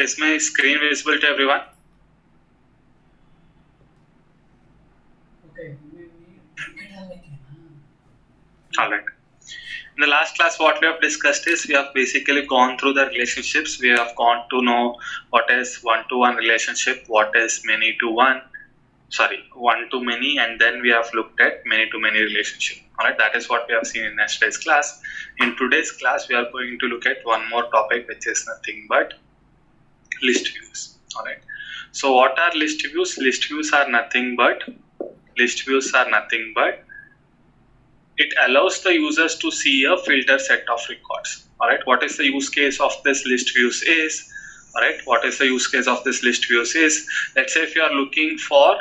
Is my screen visible to everyone? Okay. Alright. In the last class, what we have discussed is we have basically gone through the relationships. We have gone to know what is one-to-one relationship, what is many-to-one, one-to-many, and then we have looked at many-to-many relationship. Alright, that is what we have seen in yesterday's class. In today's class, we are going to look at one more topic, which is nothing but list views. Alright. So what are list views? List views are nothing but it allows the users to see a filter set of records. Alright, what is the use case of this list views is, let's say if you are looking for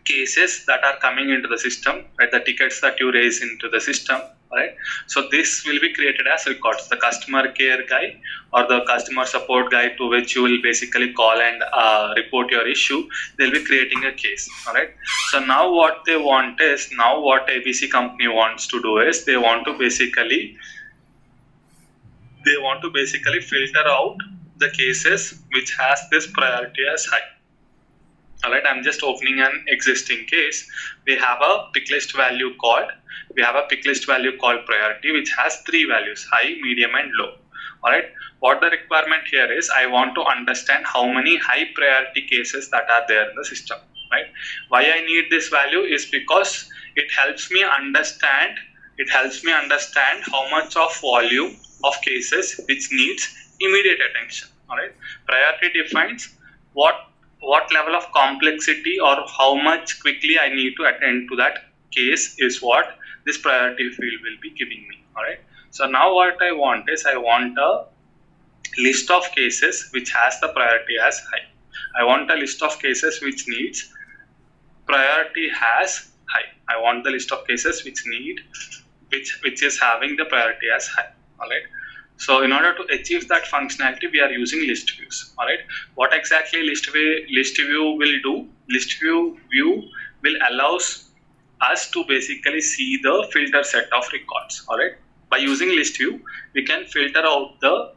cases that are coming into the system, right, the tickets that you raise into the system, right, so this will be created as records. The customer care guy or the customer support guy to which you will basically call and report your issue, they'll be creating a case. Alright, so now what ABC company wants to do is they want to basically filter out the cases which has this priority as high. Alright, I'm just opening an existing case. We have a pick list value called priority, which has three values: high, medium, and low. Alright, what the requirement here is, I want to understand how many high priority cases that are there in the system. Right? Why I need this value is because it helps me understand how much of volume of cases which needs immediate attention. Alright, priority defines what level of complexity or how much quickly I need to attend to that case is what this priority field will be giving me. Alright, so now what I want is I want a list of cases which has the priority as high. I want a list of cases which needs priority as high. I want the list of cases which is having the priority as high. Alright, so in order to achieve that functionality, we are using list views. Alright, what exactly list view will do? List view will allows us to basically see the filter set of records. Alright, by using list view, we can filter out the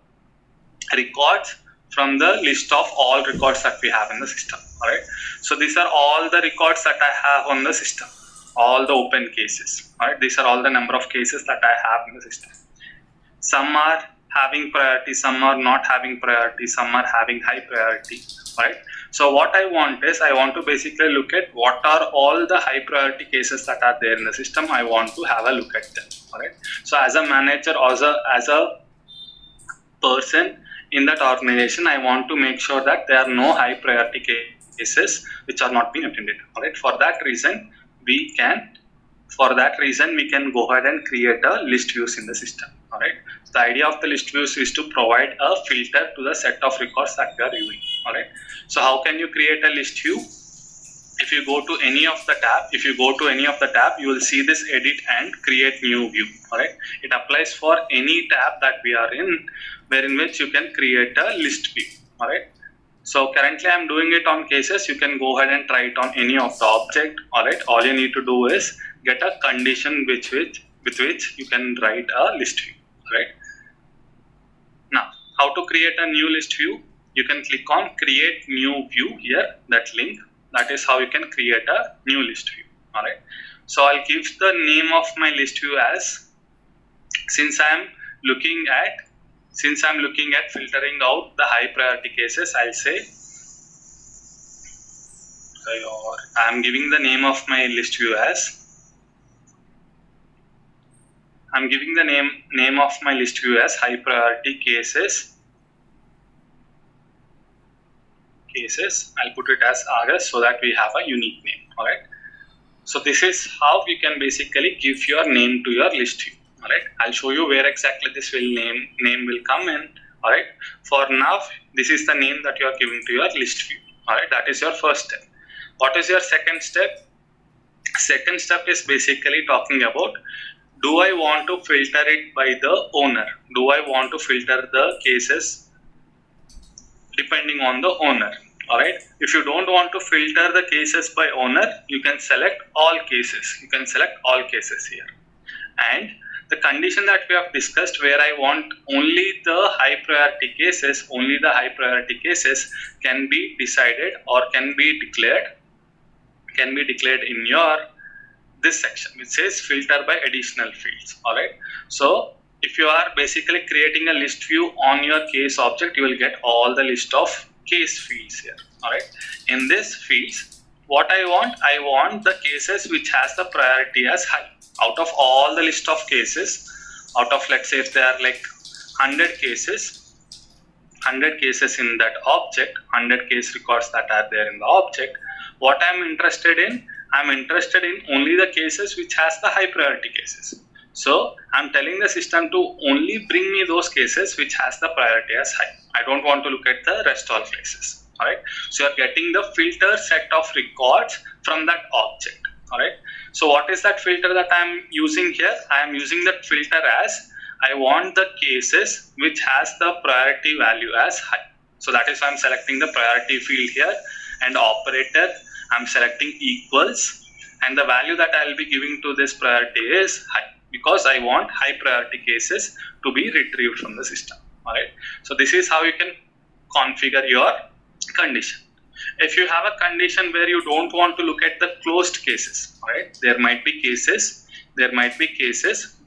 records from the list of all records that we have in the system. Alright, so these are all the records that I have on the system, all the open cases. Alright, these are all the number of cases that I have in the system. Some are having priority, some are not having priority, some are having high priority. Right, so what I want is I want to basically look at what are all the high priority cases that are there in the system. I want to have a look at them. Alright, so as a manager or as a person in that organization, I want to make sure that there are no high priority cases which are not being attended. Alright, for that reason we can go ahead and create a list views in the system. Alright, so the idea of the list views is to provide a filter to the set of records that we are viewing. Alright, so how can you create a list view? If you go to any of the tab, you will see this edit and create new view. Alright, it applies for any tab that we are in, wherein which you can create a list view. Alright, so currently I am doing it on cases. You can go ahead and try it on any of the object. Alright, all you need to do is get a condition with which you can write a list view. Right, now how to create a new list view? You can click on create new view here, that link. That is how you can create a new list view. Alright, so I'll give the name of my list view as, since I'm looking at filtering out the high priority cases, I'll say, I'm giving the name of my list view as, I'm giving the name of my list view as high priority cases. I'll put it as August so that we have a unique name. Alright, so this is how you can basically give your name to your list view. Alright, I'll show you where exactly this name will come in. Alright, for now this is the name that you are giving to your list view. Alright, that is your first step. What is your second step? Second step is basically talking about, do I want to filter it by the owner? Do I want to filter the cases depending on the owner? Alright, if you don't want to filter the cases by owner, you can select all cases. Here. And The condition that we have discussed, where I want only the high priority cases, can be decided or can be declared in your this section, which says filter by additional fields. All right. So if you are basically creating a list view on your case object, you will get all the list of case fields here. All right. In this fields, what I want the cases which has the priority as high. Out of all the list of cases, out of, let's say if there are like 100 cases in that object, 100 case records that are there in the object, what I'm interested in only the cases which has the high priority cases. So I'm telling the system to only bring me those cases which has the priority as high. I don't want to look at the rest all cases. All right. So you're getting the filter set of records from that object. All right. So what is that filter that I'm using here? I am using that filter as I want the cases which has the priority value as high. So that is why I'm selecting the priority field here, and operator I'm selecting equals, and the value that I will be giving to this priority is high, because I want high priority cases to be retrieved from the system. All right. So this is how you can configure your condition. If you have a condition where you don't want to look at the closed cases, all right, there might be cases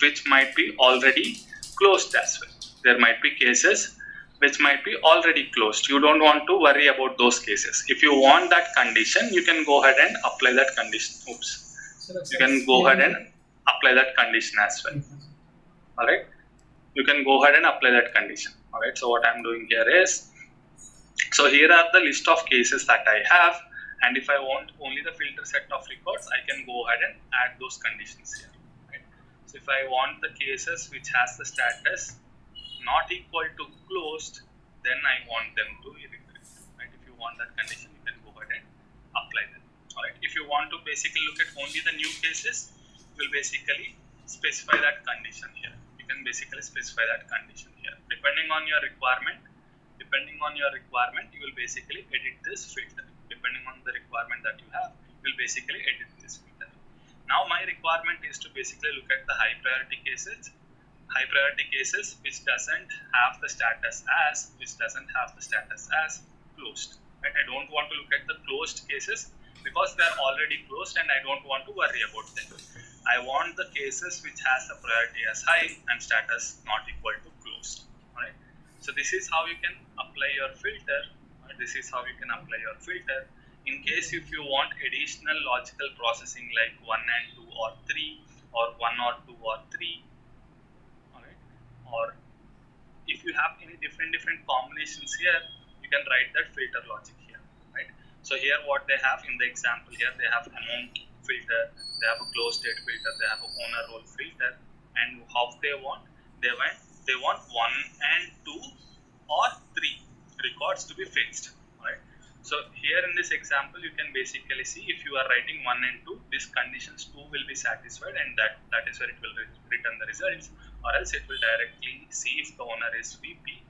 which might be already closed as well. There might be cases which might be already closed. You don't want to worry about those cases. If you want that condition, you can go ahead and apply that condition. You can go ahead and apply that condition as well. All right. You can go ahead and apply that condition. All right. So what I'm doing here is, so here are the list of cases that I have, and if I want only the filter set of records, I can go ahead and add those conditions here. Right? So if I want the cases which has the status not equal to closed, then I want them to be retrieved. Right? If you want that condition, you can go ahead and apply them. All right. If you want to basically look at only the new cases, you will basically specify that condition here. You can basically specify that condition here. Depending on your requirement, you will basically edit this filter. Depending on the requirement that you have, you will basically edit this filter. Now my requirement is to basically look at the high priority cases which doesn't have the status as closed. Right? I don't want to look at the closed cases because they are already closed and I don't want to worry about them. I want the cases which has the priority as high and status not equal to closed. All right. So this is how you can apply your filter. In case if you want additional logical processing like 1 and 2 or 3, or 1 or 2 or 3, all right, or if you have any different combinations here, you can write that filter logic here, right? So here what they have in the example here, they have amount filter, they have a closed date filter, they have a owner role filter, and how they want 1 and 2 or 3 records to be fetched. Right? So here in this example, you can basically see if you are writing 1 and 2, these conditions 2 will be satisfied, and that is where it will return the results, or else it will directly see if the owner is VP.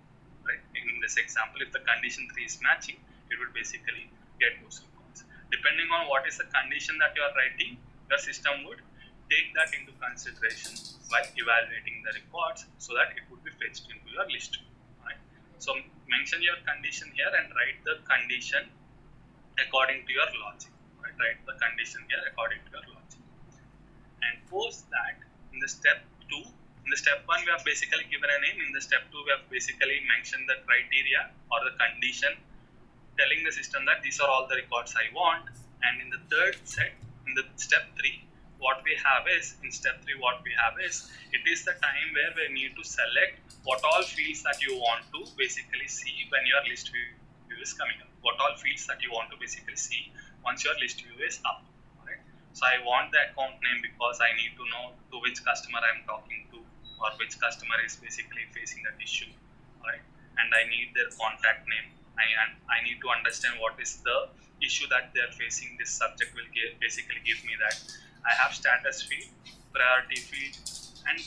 Right? In this example, if the condition 3 is matching, it will basically get those records. Depending on what is the condition that you are writing, your system would take that into consideration while evaluating the records, so that it would be fetched into your list. Right? So mention your condition here and write the condition according to your logic. Right? Write the condition here according to your logic. And post that, in the step 2, in the step 1 we have basically given a name. In the step 2 we have basically mentioned the criteria or the condition, telling the system that these are all the records I want. And in the third set, in the step 3, what we have is, it is the time where we need to select what all fields that you want to basically see when your list view is coming up. What all fields that you want to basically see once your list view is up. Right? So I want the account name because I need to know to which customer I am talking to, or which customer is basically facing that issue. Right? And I need their contact name. I need to understand what is the issue that they are facing. This subject will basically give me that. I have status field, priority field, and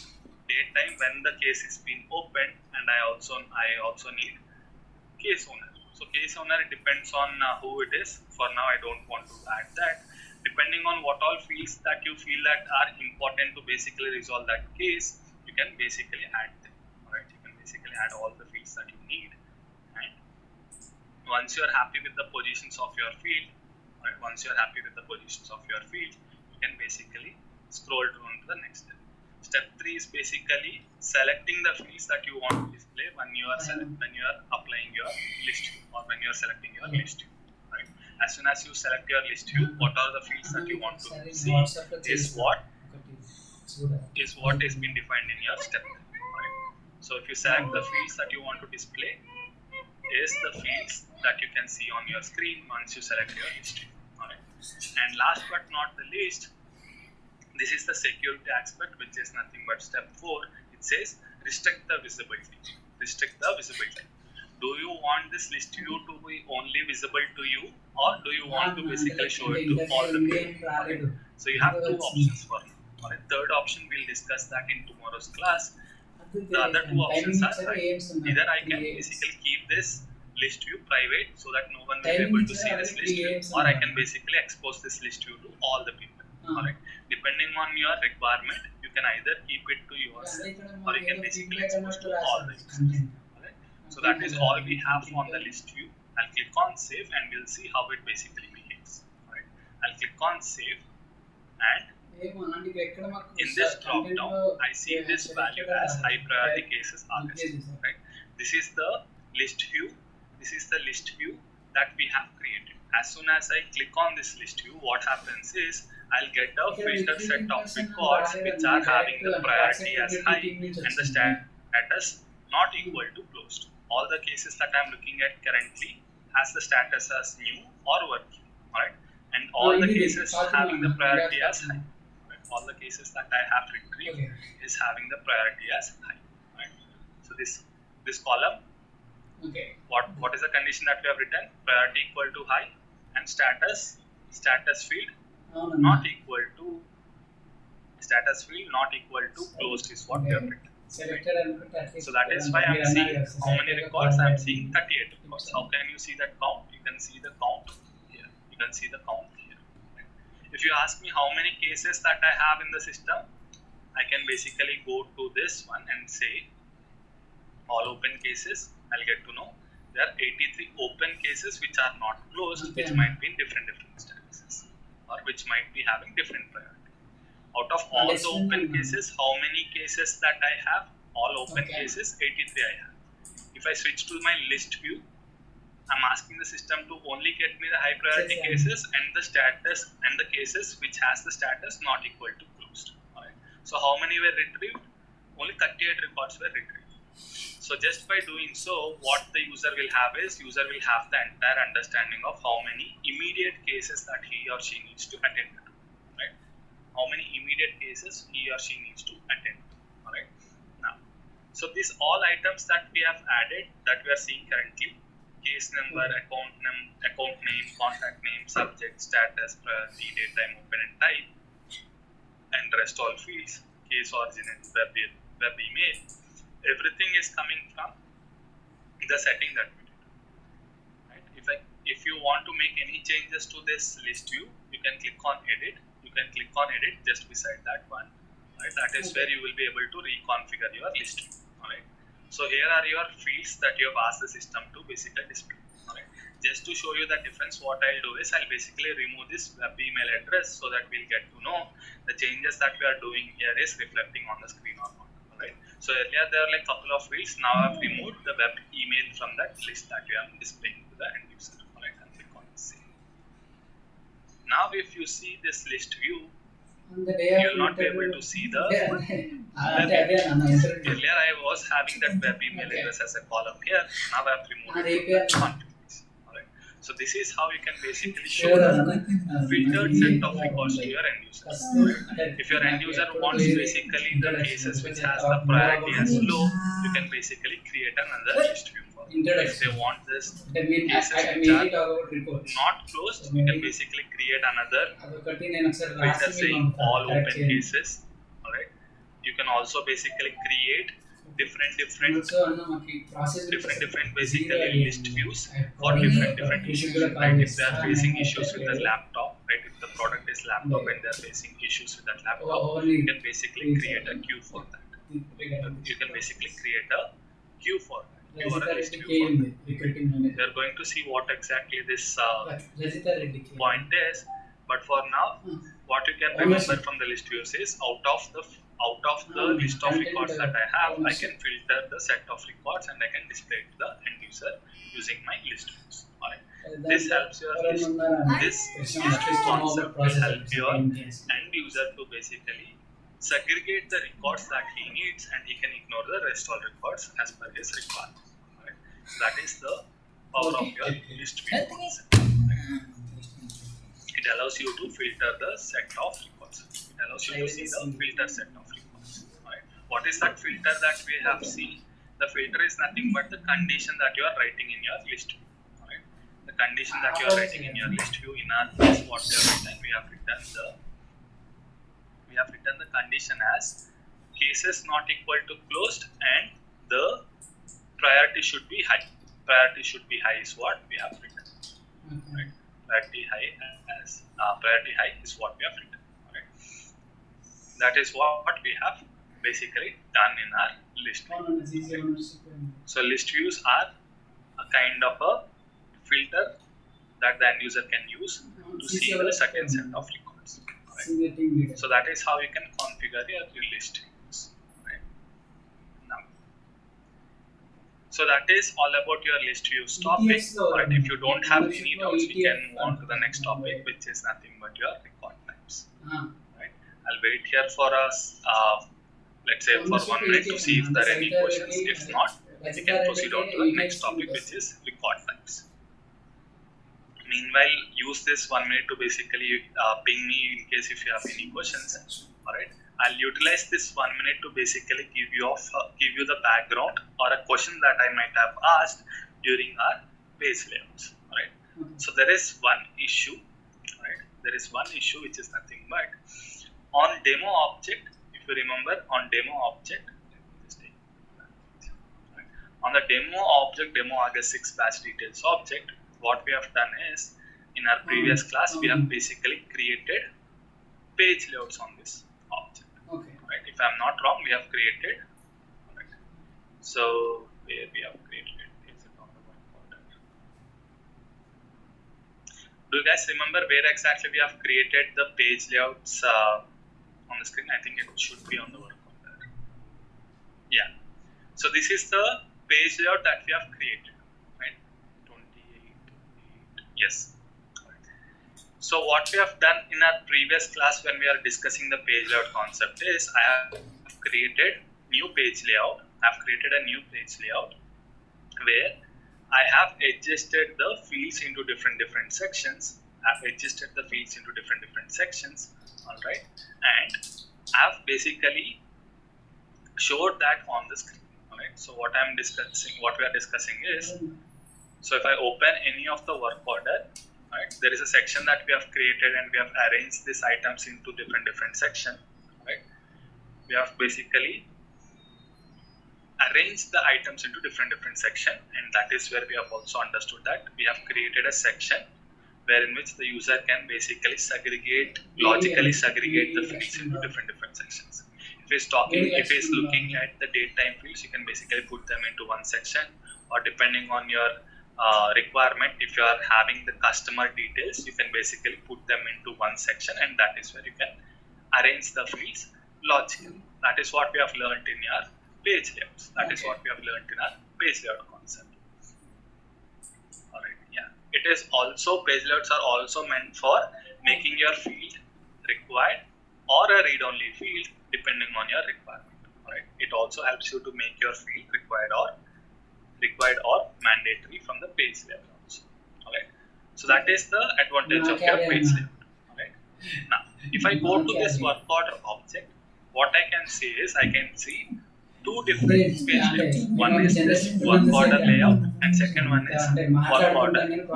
date time when the case is being opened, and I also need case owner. So case owner, it depends on who it is. For now, I don't want to add that. Depending on what all fields that you feel that are important to basically resolve that case, you can basically add them. Alright, you can basically add all the fields that you need, and once you are happy with the positions of your field, right, you can basically scroll down to the next step. Step 3 is basically selecting the fields that you want to display when you are applying your list view, or when you are selecting your list view. Right? As soon as you select your list view, what are the fields that you want to see is what is been defined in your step. Right? So if you select the fields that you want to display, is the fields that you can see on your screen once you select your list view. Right? And last but not the least, this is the security aspect, which is nothing but step 4. It says restrict the visibility. Do you want this list view to be only visible to you, or do you want to basically show it to all the people? Okay. So you have two options for now. Alright. Third option, we'll discuss that in tomorrow's class. The other two options are either I can basically keep this list view private so that no one will be able to see this list view, or I can basically expose this list view to all the people. Alright. Depending on your requirement, you can either keep it to yourself, or you can basically expose to all the users. Alright. So that is all we have on the list view. I'll click on save and we'll see how it basically behaves. Alright. I'll click on save, and in this drop down, I see this value as high priority cases August. Right? This is the list view. That we have created. As soon as I click on this list view, what happens is I'll get a filtered set of records which are having the priority as high and the status not equal to closed. All the cases that I'm looking at currently has the status as new or working. Alright? And all the cases having the priority as high. All the cases that I have retrieved is having the priority as high. Right? So this column, what is the condition that we have written? Priority equal to high, and status field not equal to closed is what we have written. Right? So that is why I'm seeing how many records. I'm seeing 38 records. How can you see that count? You can see the count here. If you ask me how many cases that I have in the system, I can basically go to this one and say all open cases. I'll get to know there are 83 open cases which are not closed, which might be in different statuses, or which might be having different priority. Out of all the open cases, how many cases that I have? All open cases, 83 I have. If I switch to my list view, I'm asking the system to only get me the high priority cases and the status and the cases which has the status not equal to closed. Alright. So how many were retrieved? Only 38 records were retrieved. So just by doing so, what the user will have is the entire understanding of how many immediate cases that he or she needs to attend to. Right? How many immediate cases he or she needs to attend to. Alright. Now, so these all items that we have added, that we are seeing currently, case number, account name, contact name, subject, status, priority, date, time, open and type, and rest all fields, case origin and web email, everything is coming from the setting that we did. Right? If you want to make any changes to this list view, you can click on edit. Just beside that one. Right? That is where you will be able to reconfigure your list view. Alright. So here are your fields that you have asked the system to basically display. Alright. Just to show you the difference, what I'll do is I'll basically remove this web email address so that we'll get to know the changes that we are doing here is reflecting on the screen or not. Alright. So earlier there are like a couple of fields. Now I've removed the web email from that list that we are displaying to the end user. Alright, and click on save. Now if you see this list view, you will not be able to see the web email. Earlier I was having that web email address as a column here. Now I have removed it from the content. Alright. So this is how you can basically show the filtered set of records to your end user. If your end user wants basically the cases which has the priority as low, you can basically create another list view for them. If they want this cases which are not closed, you can basically create another filter saying all open cases. Alright. You can also basically create different basically list views for different issues. Right? If they are facing issues with the laptop, right? If the product is laptop and they are facing issues with that laptop, you can basically create a queue for that. You can basically create a queue for that. You are a list queue for that. We are going to see what exactly this point is, but for now, what you can remember from the list views is out of the list of records that I have, I can filter the set of records and I can display it to the end user using my list views. Alright. This helps your list. This list view concept will help your end user to basically segregate the records that he needs and he can ignore the rest all records as per his requirement. Right? That is the power of your list view concept. Right? It allows you to filter the set of records. It allows you to see the filter set of records. Right? What is that filter that we have seen? The filter is nothing but the condition that you are writing in your list view. Right? The condition that you are writing in your list view, in our case, what we have written the condition as cases not equal to closed and the priority should be high. Priority should be high is what we have written. Right? Priority high is what we have written. Right? That is what we have basically done in our list view. So list views are a kind of a filter that the end user can use to see the second set of records. Right? So that is how you can configure your list views. Right? Now, so that is all about your list views topic. Right? If you don't have any doubts, we can move on to the next topic, which is nothing but your record types. Right? I'll wait here for us. Let's say for 1 minute to see if there are any questions. If not, we can proceed on to the next topic, which is record types. Meanwhile, use this 1 minute to basically ping me in case if you have any questions. Alright, I'll utilize this 1 minute to basically give you the background or a question that I might have asked during our page layouts. Alright, so there is one issue. Right, there is one issue which is nothing but on demo object. If you remember, on demo object, on the demo object, demo August 6 batch details object, what we have done is in our previous class we have basically created page layouts on this object. Okay. Right? If I'm not wrong, we have created. Right. So where we have created it, is it on the work order? Do you guys remember where exactly we have created the page layouts on the screen? I think it should be on the work order. Yeah. So this is the page layout that we have created, right? 28. Yes. So what we have done in our previous class when we are discussing the page layout concept is I have created new page layout. I have created a new page layout where I have adjusted the fields into different sections. I have adjusted the fields into different sections. All right, and I have basically showed that on the screen. Alright, so what we are discussing is, so if I open any of the work order, right, there is a section that we have created and we have arranged these items into different sections. Right, we have basically arranged the items into different sections, and that is where we have also understood that we have created a section where in which the user can basically logically segregate the fields into different sections. If he's looking at the date time fields, you can basically put them into one section, or depending on your requirement, if you are having the customer details, you can basically put them into one section, and that is where you can arrange the fields logically. That is what we have learned in our page layouts. That is what we have learned in our page layout concept. Alright, yeah. It is also, page layouts are also meant for making your field required or a read-only field depending on your requirement. Right? It also helps you to make your field required or mandatory from the page layout also. Alright. So that is the advantage of your page layout. Alright. Now, if I go to this work order object, what I can see is I can see two different page layouts. One is this work order layout, and second one is work order 2.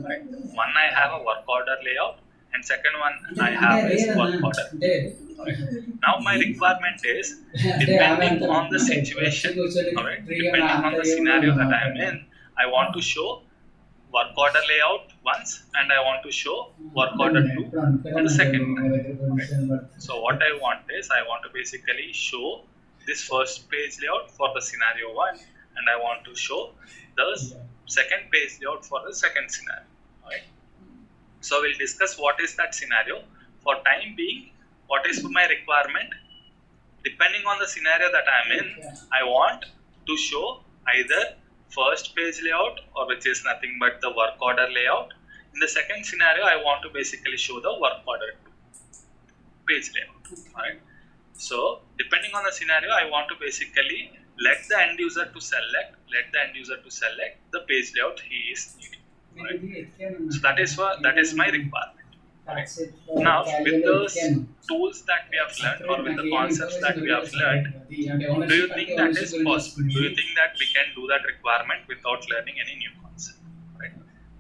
Right? One I have a work order layout, and second one I have is work order. Right. Now my requirement is, depending on the situation, alright, depending on the scenario that I am in, I want to show work order layout once and I want to show work order 2 on the second time. Right. So what I want is I want to basically show this first page layout for the scenario 1, and I want to show the second page layout for the second scenario. Alright. So we'll discuss what is that scenario. For time being, what is my requirement? Depending on the scenario that I am in, I want to show either first page layout, or which is nothing but the work order layout. In the second scenario, I want to basically show the work order page layout. Alright. So depending on the scenario, I want to basically let the end user to select the page layout he is needing. Right? So that is my requirement. Right. Now with those tools that we have learned, or with the concepts that we have learned, do you think that is possible? Do you think that we can do that requirement without learning any new concept? Right.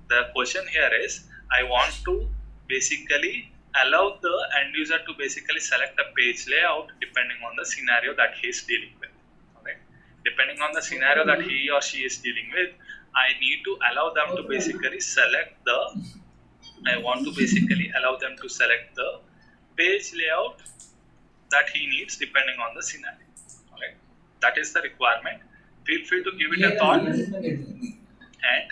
The question here is, I want to basically allow the end user to basically select a page layout depending on the scenario that he is dealing with. Alright. Depending on the scenario that he or she is dealing with, I need to allow them to basically select the page layout that he needs depending on the scenario. Alright. That is the requirement. Feel free to give it a thought, and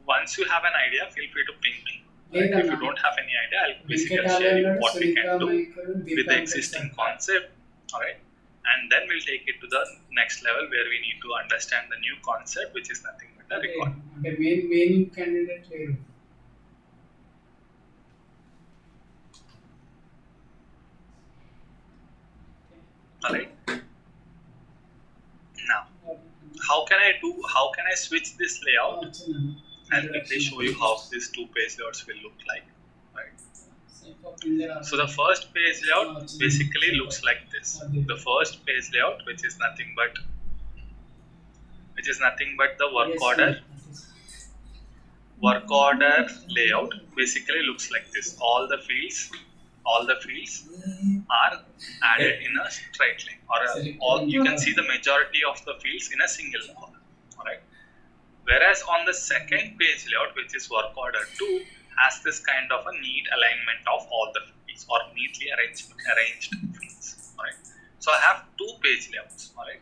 once you have an idea, feel free to ping me. Right? If you don't have any idea, I'll basically share you what we can do with the existing concept. Alright. And then we'll take it to the next level where we need to understand the new concept, which is nothing but a record. Main candidate. Alright. Now, how can I switch this layout? I'll quickly show you how these two page layouts will look like. Right. So the first page layout basically looks like this. The first page layout, which is nothing but the work order layout, basically looks like this. All the fields are added in a straight line, or you can see the majority of the fields in a single column. Alright. Whereas on the second page layout, which is work order 2, has this kind of a neat alignment of all the fields, or neatly arranged fields. Alright. So I have two page layouts. Alright.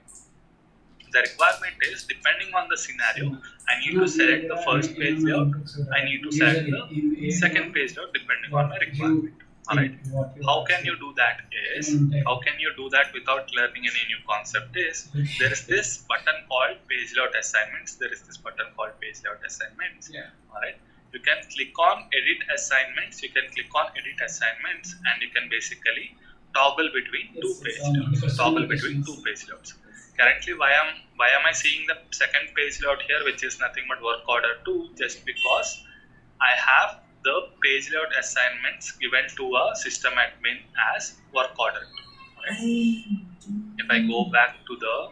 The requirement is, depending on the scenario, I need to select the first page layout, I need to select the second page layout depending on my requirement. Alright. How can you do that without learning any new concept is, there is this button called page layout assignments. Alright. You can click on edit assignments, and you can basically toggle between two page layouts. Currently, why am I seeing the second page layout here, which is nothing but work order 2, just because I have the page layout assignments given to a system admin as work order 2. Right? If I go back to the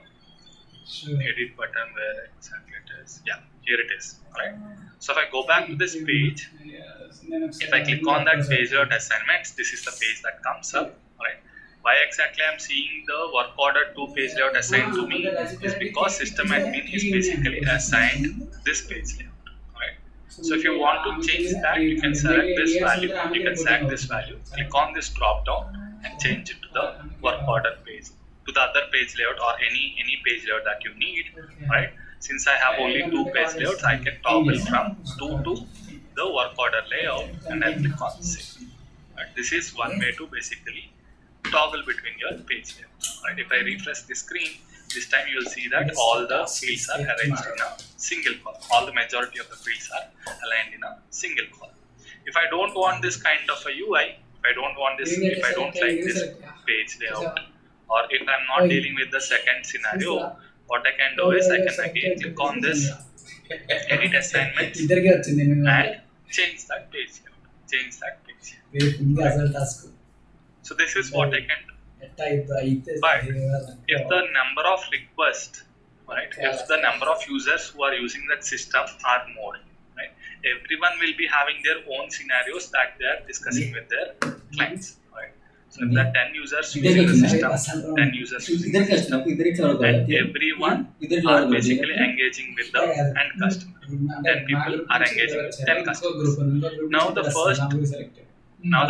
edit button, where exactly it is, yeah, here it is. Alright. So if I go back to this page, if I click on that page layout assignments, this is the page that comes up. Alright. Why exactly I am seeing the work order 2 page layout assigned to me is because system admin is basically assigned this page layout. So if you want to change that, you can select this value, click on this drop down and change it to the work order page, to the other page layout, or any page layout that you need. Right? Since I have only 2 page layouts, I can toggle from 2 to the work order layout, and I'll click on save. Right? This is one way to basically toggle between your page layouts. Right? If I refresh the screen, this time you will see that all the fields are arranged in a single column. All the majority of the fields are aligned in a single column. If I don't want this kind of a UI, if I don't like this page layout, or if I'm not dealing with the second scenario, what I can do is I can again click on this edit assignments and change that page layout. So this is what I can do. But if the number of requests, right, if the number of users who are using that system are more, right, everyone will be having their own scenarios that they are discussing with their clients, right. So if there are 10 users using the system, and everyone are basically engaging with the end customer. 10 people are engaging with 10 customers. Now the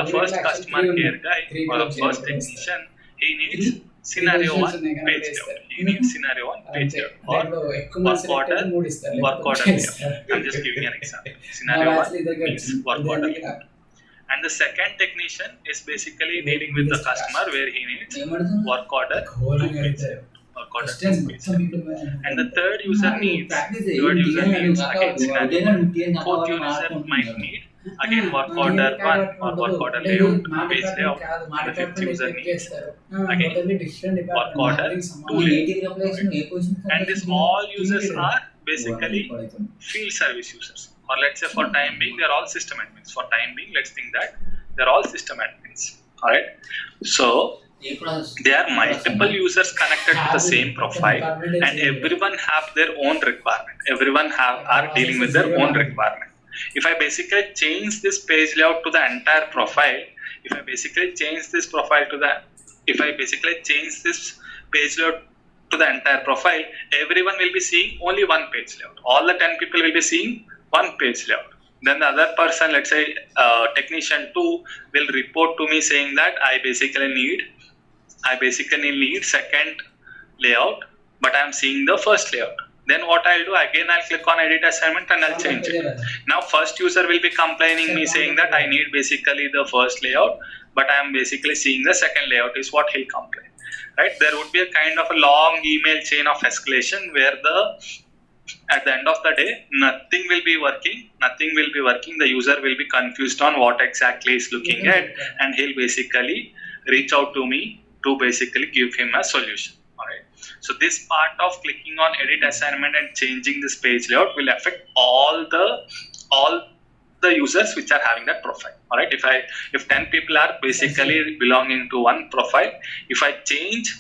first customer care guy, or the first technician, he needs scenario positions 1 ఉన్నాయి page కనుక layout. ఇస్తారు. He needs scenario 1 page అంతే. layout. అంటే Or ఇప్పుడు ఎక్కువ work మంది select order, అయితే 3 ఇస్తారు. work లేకపోతే order ఒకటే layout. ఇస్తారు. I'm just giving an example. మా Scenario batch 1 లో ఇద్దరికి means వచ్చింది. work order ఇద్దరికి layout. And the second technician is basically dealing with the customer where he needs ఏమడుతుంది? work order 2 ఘోరంగా page అడుగుతారు. layout. Work order Questions 2 page మొత్తం layout. మీకు And the third user needs, third user needs again scenario 1. Fourth user might need again work order 1 or work order layout page layout. And the fifth user needs again work order 2 layout. And this all users are basically field service users, or let's say for time being they're all system admins. For time being, let's think that they're all system admins. All right, so there are multiple users connected to the same profile, and everyone have their own requirement. Everyone are dealing with their own requirement. If I basically change this page layout to the entire profile, if I basically change this profile to the, if I basically change this page layout to the entire profile, everyone will be seeing only one page layout. All the 10 people will be seeing one page layout. Then the other person, let's say technician 2, will report to me saying that I basically need second layout, but I'm seeing the first layout. Then what I'll do, again I'll click on edit assignment and I'll change it. Now first user will be complaining me saying that I need basically the first layout, but I'm basically seeing the second layout is what he'll complain. Right? There would be a kind of a long email chain of escalation where at the end of the day, nothing will be working. The user will be confused on what exactly is looking at, and he'll basically reach out to me to basically give him a solution. Alright. So this part of clicking on edit assignment and changing this page layout will affect all the users which are having that profile. Alright. If 10 people are basically belonging to one profile, if I change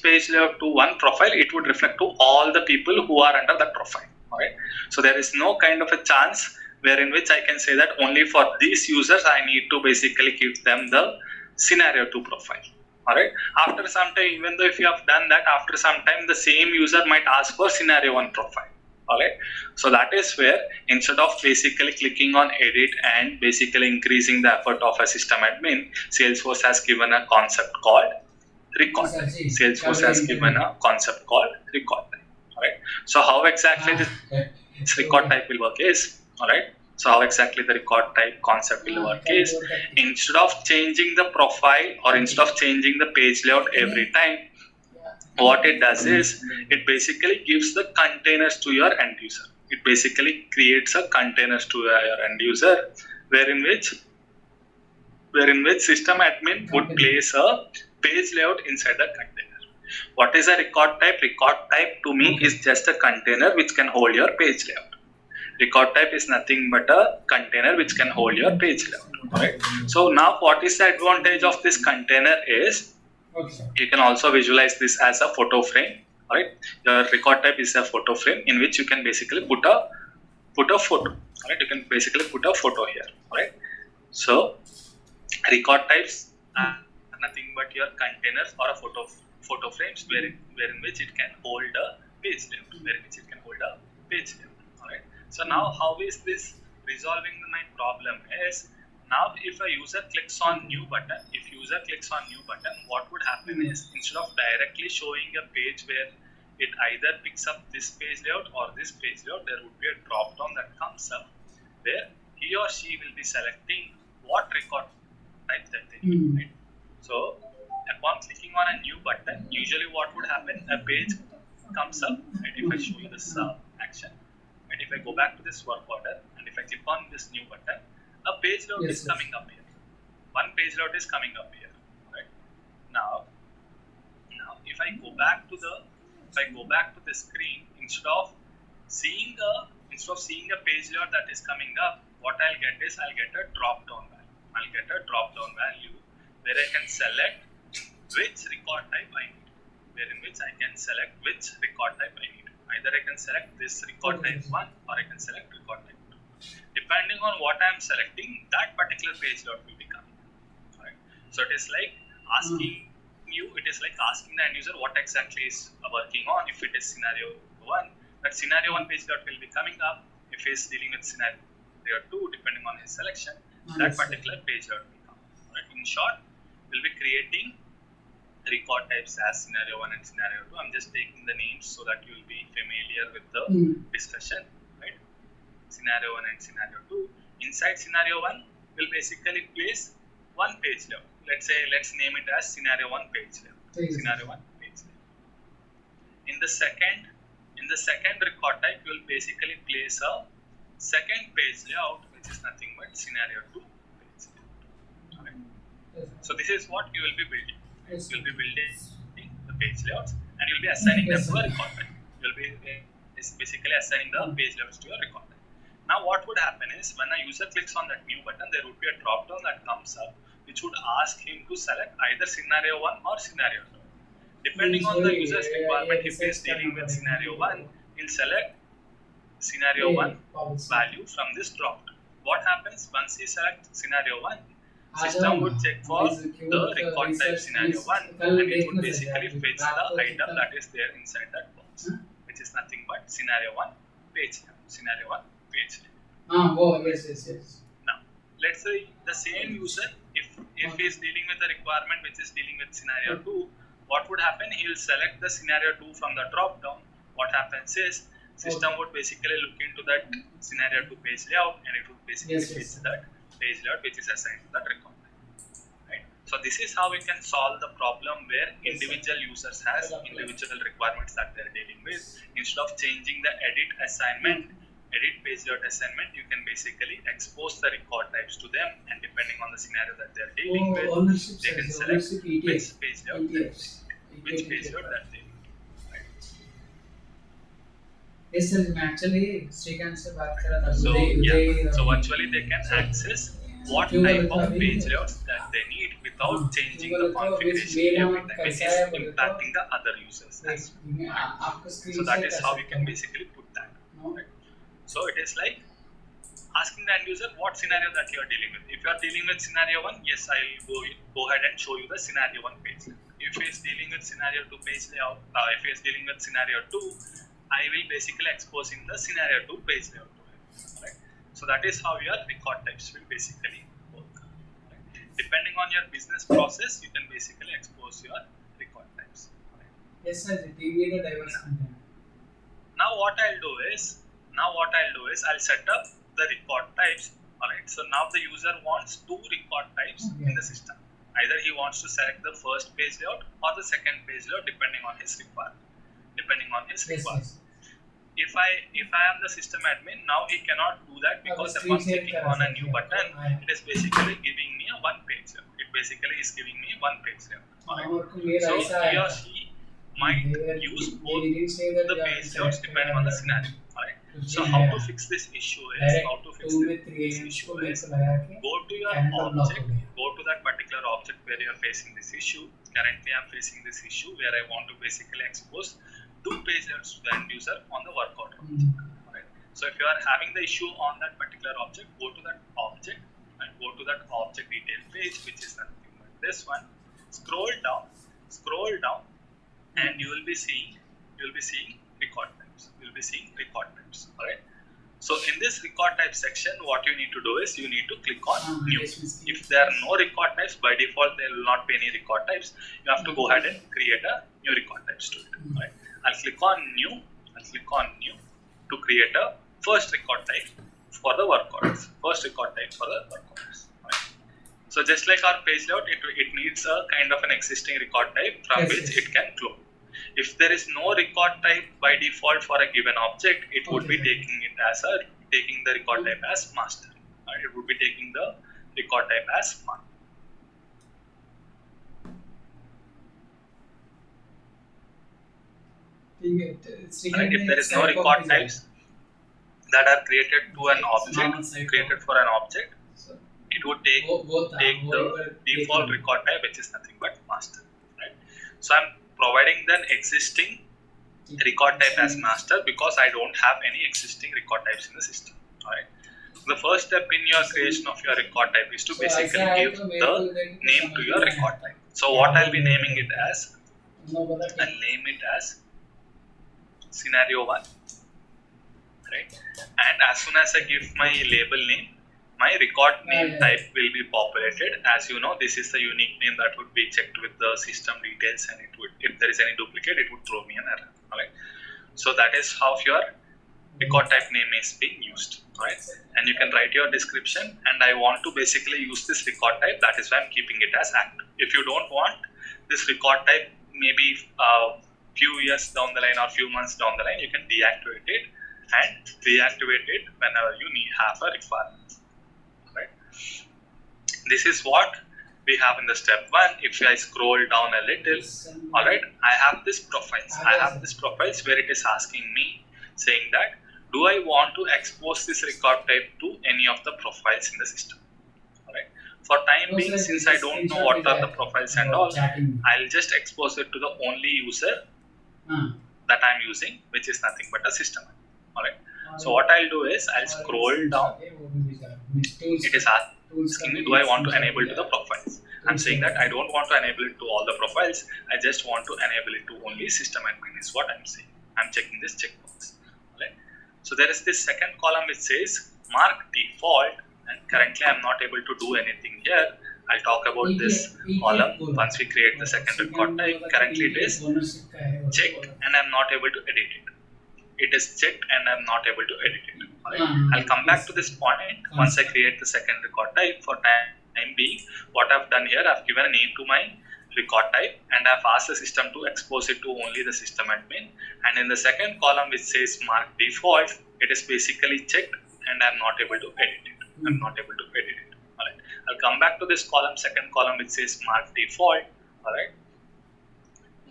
page layout to one profile, it would reflect to all the people who are under that profile. Alright. So there is no kind of a chance wherein which I can say that only for these users I need to basically give them the scenario 2 profile. Alright. After some time, even though if you have done that, after some time the same user might ask for scenario 1 profile. Alright. So that is where instead of basically clicking on edit and basically increasing the effort of a system admin, Salesforce has given a concept called record time. Salesforce has given a concept called record time. Alright. So how exactly this record type will work is, alright. So how exactly the record type concept will work is, instead of changing the profile or instead of changing the page layout every time, what it does is it basically gives the containers to your end user. It basically creates a containers to your end user wherein which system admin would place a page layout inside the container. What is a record type? Record type to me is just a container which can hold your page layout. Record type is nothing but a container which can hold your page layout. Right? So now what is the advantage of this container is, you can also visualize this as a photo frame. Right? Your record type is a photo frame in which you can basically put a photo. Right? You can basically put a photo here. Right? So record types are nothing but your containers or a photo frames wherein which it can hold a page layout. Alright. So now how is this resolving my problem is, now if a user clicks on new button, what would happen is, instead of directly showing a page where it either picks up this page layout or this page layout, there would be a drop down that comes up where he or she will be selecting what record type that they need. Right? So upon clicking on a new button, usually what would happen, a page comes up, and if I show you this action, and if I go back to this work order and if I click on this new button, a page load is coming up here. One page load is coming up here. Right? Now if I go back to the screen, instead of seeing a page load that is coming up, what I'll get is I'll get a drop down value where I can select which record type I need. Either I can select this record type 1 or I can select record type 2. Depending on what I am selecting, that particular page load will be coming. Right? So it is like asking the end user what exactly is working on. If it is scenario 1, that scenario 1 page load will be coming up. If he is dealing with scenario 2, depending on his selection, that particular page load will come. Right? In short, we'll be creating record types as scenario 1 and scenario 2. I'm just taking the names so that you will be familiar with the discussion, right? Scenario 1 and scenario 2. Inside scenario 1, we'll basically place one page layout. Let's name it as scenario 1 page layout. Scenario 1 page layout. In the second record type, you will basically place a second page layout, which is nothing but scenario 2 page layout. Right? So this is what you will be building. Right? You will be building the page layouts, and you will be assigning them to a record type. You will be basically assigning the page layouts to a record type. Now what would happen is, when a user clicks on that new button, there would be a drop down that comes up, which would ask him to select either scenario 1 or scenario 2. Depending on the user's requirement, if he is dealing with scenario 1, he'll select scenario 1 value from this drop down. What happens once he selects scenario 1? System would check for the record type scenario 1, and it would basically fetch the item that is there inside that box, which is nothing but scenario 1 page layout. Scenario 1 page layout. Yes. Now, let's say the same user, if he is dealing with a requirement which is dealing with scenario 2, what would happen? He will select the scenario 2 from the drop down. What happens is, system would basically look into that scenario 2 page layout, and it would basically fetch that page layout which is assigned to that record. Right? So this is how we can solve the problem where individual users has individual requirements that they are dealing with. Instead of changing the edit page layout assignment, you can basically expose the record types to them, and depending on the scenario that they are dealing with, they can select which page layout that they need. Right? Yes sir, मैं actually Shrikant से बात कर रहा था. So virtually they can access what type of page layouts that they need without changing the configuration every time, which is impacting the other users as well. So that is how we can basically put that. Right? So it is like asking the end user what scenario that you are dealing with. If you are dealing with scenario 1, yes, I will go ahead and show you the scenario 1 page layout. If he is dealing with scenario 2 page layout, if he is dealing with scenario 2, I will basically expose in the scenario 2 page layout to him. Right? So that is how your record types will basically work. Right? Depending on your business process, you can basically expose your record types. Right? Yes sir, team leader diverse content. Now what I'll do is I'll set up the record types. Alright, so now the user wants 2 record types in the system. Either he wants to select the first page layout or the second page layout, depending on his requirement. Yes. If I am the system admin, now he cannot do that, because upon clicking on a new button, it is basically giving me a one page layout. It basically is giving me one page layout. Alright. So he or she might use both the page layouts depending on the scenario. Alright. So how to fix this issue is, go to your object, go to that particular object where you are facing this issue. Currently I am facing this issue where I want to basically expose 2 page layouts to the end user on the work order. Alright. So if you are having the issue on that particular object, go to that object and go to that object detail page, which is nothing but this one. Scroll down, and you will be seeing record types. Alright. So in this record type section, what you need to do is you need to click on new. If there are no record types, by default there will not be any record types. You have to go ahead and create a new record types to it. Alright. I'll click on new to create a first record type for the work orders. Right. So just like our page layout, it needs a kind of an existing record type from which it can clone. If there is no record type by default for a given object, it would be taking the record type as master. It would be taking the record type as master. Right? If there is no record types that are created to an object, it would take the default record type, which is nothing but master. Right? So I'm providing the existing record type as master because I don't have any existing record types in the system. Alright. The first step in your creation of your record type is to basically give the name to your record type. So what I'll be naming it as, I'll name it as scenario 1. Right? And as soon as I give my label name, my record name yeah. type will be populated. As you know, this is the unique name that would be checked with the system details, and it would, if there is any duplicate, it would throw me an error. Alright. So that is how your record type name is being used. Right. And you can write your description, and I want to basically use this record type. That is why I'm keeping it as active. If you don't want this record type, maybe few years down the line or few months down the line, you can deactivate it and reactivate it whenever you have a requirement. Right. This is what we have in the step 1. If I scroll down a little, all right, I have this profiles. I have this profiles where it is asking me, saying that, do I want to expose this record type to any of the profiles in the system? All right. For time being, since I don't know what are the profiles and all, I'll just expose it to the only user that I'm using, which is nothing but a system. All right. So what I'll do is I'll scroll down. It is asking me, do I want to enable to the profiles? I'm saying that I don't want to enable it to all the profiles. I just want to enable it to only system admin is what I'm saying. I'm checking this checkbox. Right? So there is this second column which says mark default, and currently I'm not able to do anything here. I'll talk about this column once we create the second record type. Currently it is checked and I'm not able to edit it. It is checked and I'm not able to edit it. Right? I'll come back to this point once I create the second record type. For time being, what I've done here, I've given a name to my record type and I've asked the system to expose it to only the system admin. And in the second column which says mark default, it is basically checked and I'm not able to edit it. I'm not able to edit it. Alright. I'll come back to this column, second column which says mark default. Alright.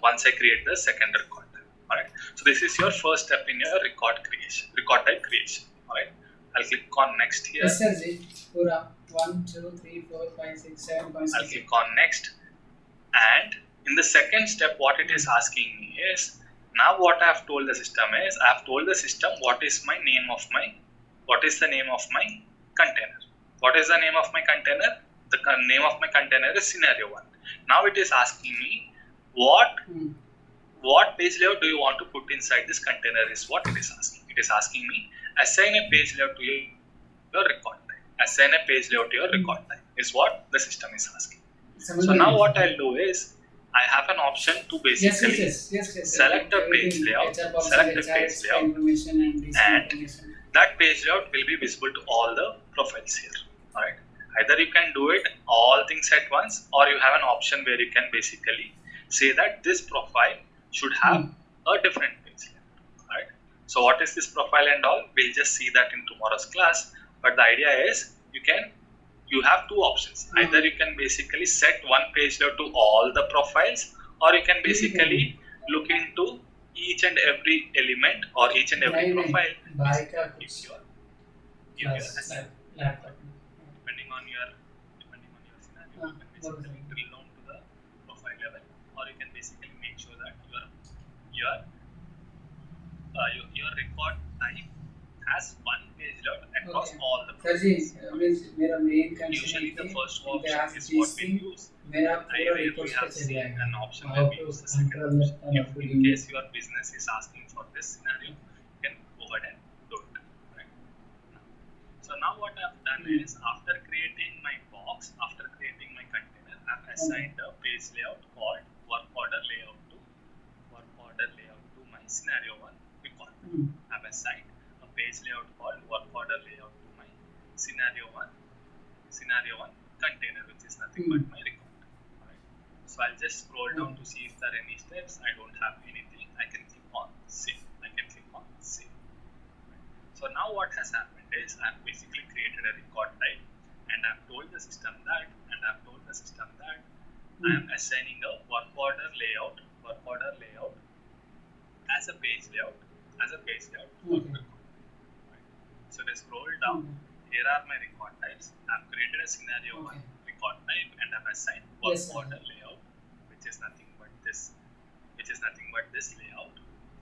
Once I create the second record type. Alright. So this is your first step in your record type creation. Alright. I'll click on next here. Yes, sir. Pura 1, 2, 3, 4, 5, 6, 7. I'll click on next. And in the second step, what it is asking me is, now what I have told the system is, I have told the system what is the name of my container. What is the name of my container? The name of my container is scenario 1. Now it is asking me what page layout do you want to put inside this container is what it is asking. It is asking me assign a page layout to your record type. Assign a page layout to your record type is what the system is asking. So now what I'll do is I have an option to basically select a page layout, and that page layout will be visible to all the profiles here. Alright. Either you can do it all things at once, or you have an option where you can basically say that this profile should have a different page layout. Alright. So what is this profile and all? We'll just see that in tomorrow's class. But the idea is you have two options. Either you can basically set one page layout to all the profiles, or you can basically look into each and every element or each and every profile. Depending on your scenario, you can basically drill down to the profile level, or you can basically make sure that your record type has one page layout across all the profiles. Usually the first option is what we use. I rarely have seen an option where we use the second option. If in case your business is asking for this scenario, you can go ahead and do it. Right? So now what I've done is, after creating my box, after creating my container, I've assigned a page layout called work order layout to my scenario 1 record. I've assigned a page layout called work order layout to my scenario 1 container, which is nothing but my record. Right. So I'll just scroll down to see if there are any steps. I don't have anything. I can click on save. So now what has happened is I've basically created a record type, and I've told the system that I am assigning a work order layout as a page layout for the record. Right. So let's scroll down. Here are my record types. I've created a scenario 1 record type, and I've assigned work order layout, which is nothing but this layout.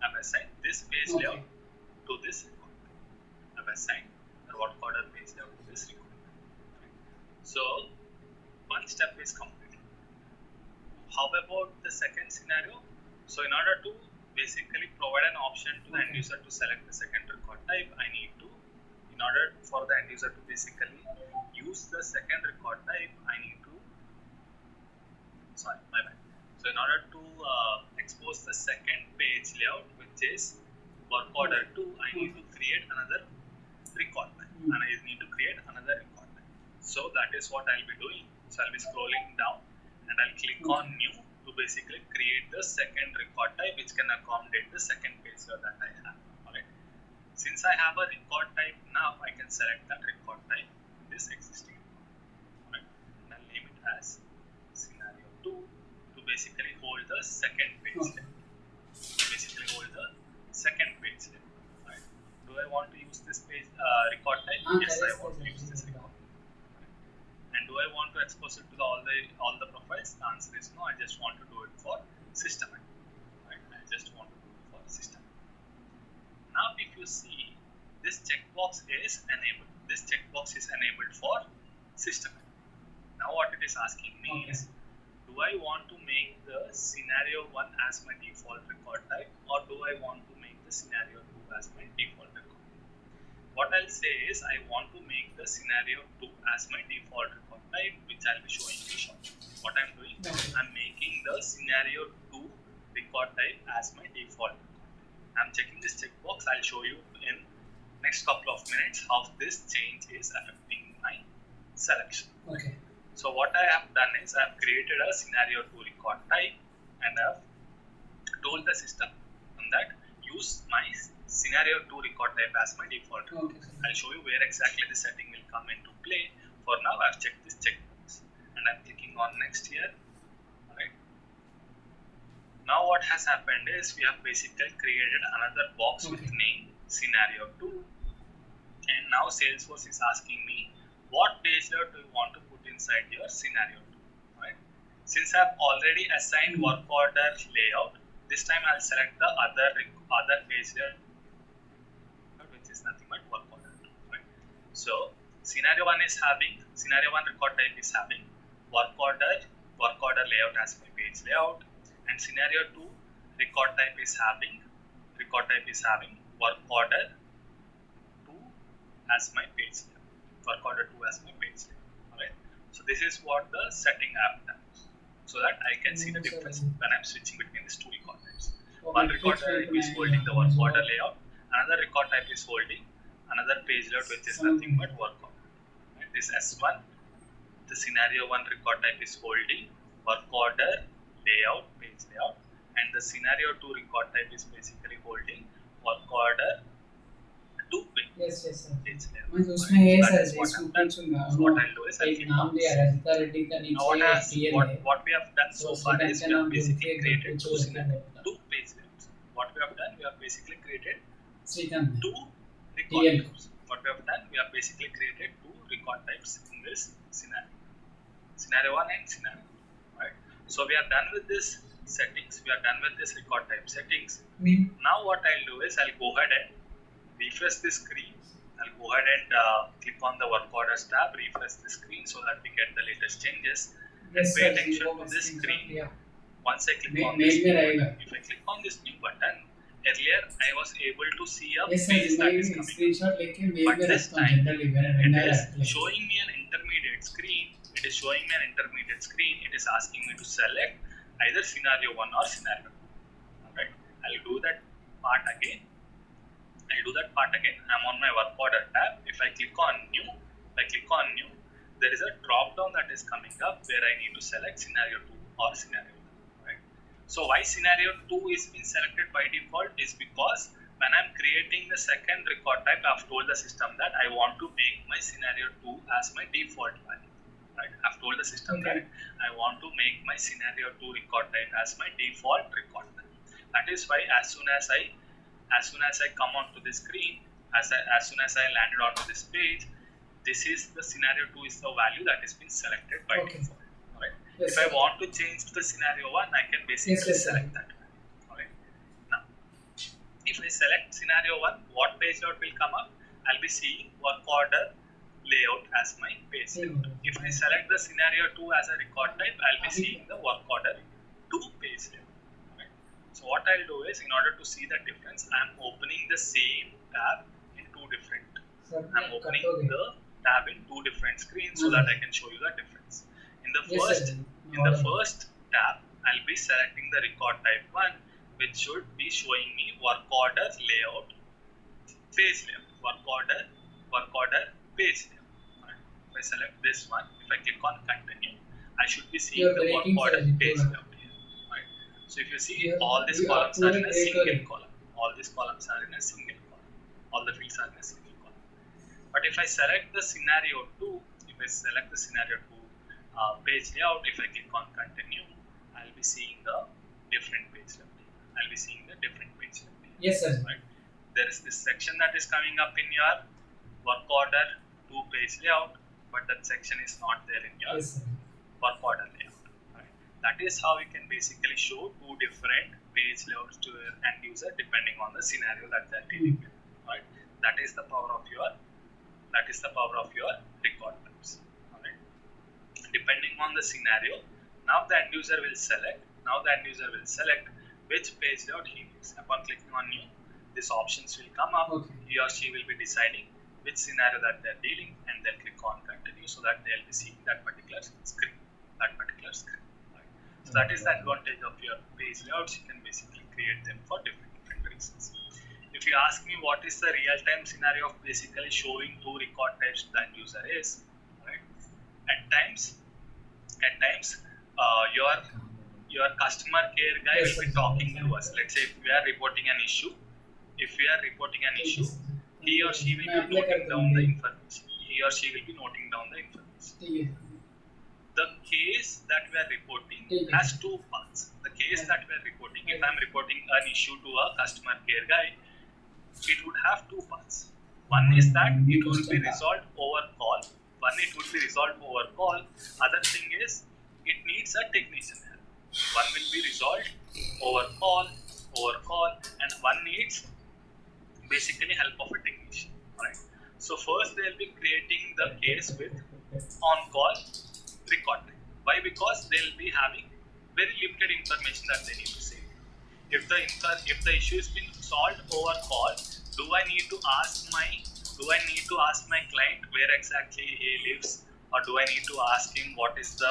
I've assigned this page layout to this record. I've assigned the work order page layout to this record. Right. So one step is completed. How about the second scenario? So in order to basically provide an option to the end user to select the second record type, I need to in order for the end user to basically use the second record type, I need to, sorry, my bad. So in order to expose the second page layout, which is work order 2, I need to create another record type, and I need to create another record type. So that is what I'll be doing. So I'll be scrolling down and I'll click on new to basically create the second record type which can accommodate the second page layout that I have. Alright. Since I have a record type now, I can select that record type, this existing record. Alright. And I'll name it as scenario 2 to basically hold the second page layout. Basically hold the second page layout. Right. Do I want to use this page record type? Yes, I want to use this record. And do I want to expose it to all the profiles? The answer is no. I just want to do it for system. Right. I just want to do it for system. Now, if you see, this checkbox is enabled. This checkbox is enabled for system. Now, what it is asking me is, do I want to make the scenario 1 as my default record type, or do I want to make the scenario 2 as my default record? What I'll say is I want to make the scenario 2 as my default record type, which I'll be showing you shortly. What I'm doing, I'm making the scenario 2 record type as my default record type. I'm checking this checkbox. I'll show you in next couple of minutes how this change is affecting my selection. Okay. So what I have done is I have created a scenario 2 record type and I have told the system that use my scenario 2 record type as my default. Okay. I'll show you where exactly the setting will come into play. For now, I've checked this checkbox and I'm clicking on next here. Alright. Now what has happened is we have basically created another box with name scenario 2, and now Salesforce is asking me what page layout do you want to put inside your scenario 2. Right? Since I've already assigned work order layout, this time I'll select the other page layout, which is nothing but work order 2. Right? So scenario 1 record type is having work order layout as my page layout, and scenario 2 record type is having work order 2 as my page layout. Work order 2 as my page layout. Alright. So this is what the setting I have done, so that I can see the difference when I'm switching between these two record types. One record type is holding the work order layout, another record type is holding another page layout which is nothing but work order. Right. This S1, the scenario 1 record type is holding work order layout, page layout, and the scenario 2 record type is basically holding work order 2 page layout. मैं उसमें ये sir what I'll do is I'll click on this. What we have done so far is we have basically created two page layouts. What we have done, we have basically created two record types. What we have done, we have basically created two record types in this scenario 1 and scenario 2. Right? So we are done with this settings. We are done with this record type settings. Now what I'll do is I'll go ahead and refresh the screen. I'll go ahead and click on the work orders tab, refresh the screen so that we get the latest changes. And pay attention to this screen. Once I click on this new button, if I click on this new button, earlier I was able to see a page that is coming. But this time it is showing me an intermediate screen. It is showing me an intermediate screen. It is asking me to select either scenario 1 or scenario 2. Alright, I'll do that part again. I'm on my work order tab. If I click on new, there is a drop down that is coming up where I need to select scenario 2 or scenario 1. Right? So why scenario 2 is being selected by default is because when I'm creating the second record type, I've told the system that I want to make my scenario 2 as my default value. Right? I've told the system that I want to make my scenario 2 record type as my default record type. That is why as soon as I come onto the screen, as soon as I landed onto this page, this is the scenario 2 is the value that has been selected by default. Alright. If I want to change to the scenario 1, I can basically select that value. Alright. Now, if I select scenario 1, what page layout will come up? I'll be seeing work order layout as my page layout. If I select the scenario 2 as a record type, I'll be seeing the work order 2 page layout. So what I'll do is, in order to see the difference, I'm opening the same tab in two different I'm opening the tab in two different screens so that I can show you the difference. In the first tab, I'll be selecting the record type 1, which should be showing me work order layout, page layout, work order, page layout. Right. If I select this one, if I click on continue, I should be seeing the work order page layout here. Right. So if you see, all these columns are in a single column. All these columns are in a single column. All the fields are in a single column. But if I select the scenario 2, if I select the scenario 2 page layout, if I click on continue, I'll be seeing the different page layout. I'll be seeing the different page layout. Yes, sir. Right. There is this section that is coming up in your work order 2 page layout, but that section is not there in your work order layout. Right. That is how you can basically show two different page layouts to your end user depending on the scenario that they're dealing with. Right. That is the power of your record types. Alright. Depending on the scenario, now the end user will select which page layout he needs. Upon clicking on new, these options will come up. He or she will be deciding which scenario that they're dealing, and they'll click on continue so that they'll be seeing that particular screen. Right. So that is the advantage of your page layouts. You can basically create them for different reasons. If you ask me what is the real-time scenario of basically showing two record types to the end user is, right? At times, your customer care guy will be talking to us. Let's say if we are reporting an issue, he or she will be noting down the information. The case that we are reporting has two parts. The case that we are reporting, if I'm reporting an issue to a customer care guy, it would have two parts. One is that it will be resolved over call. Other thing is it needs a technician help. One will be resolved over call, and one needs basically help of a technician. Alright. So first they will be creating the case with on-call record type. Why? Because they will be having very limited information that they need to say. If the issue is being solved over call, do I need to ask my client where exactly he lives, or do I need to ask him what is the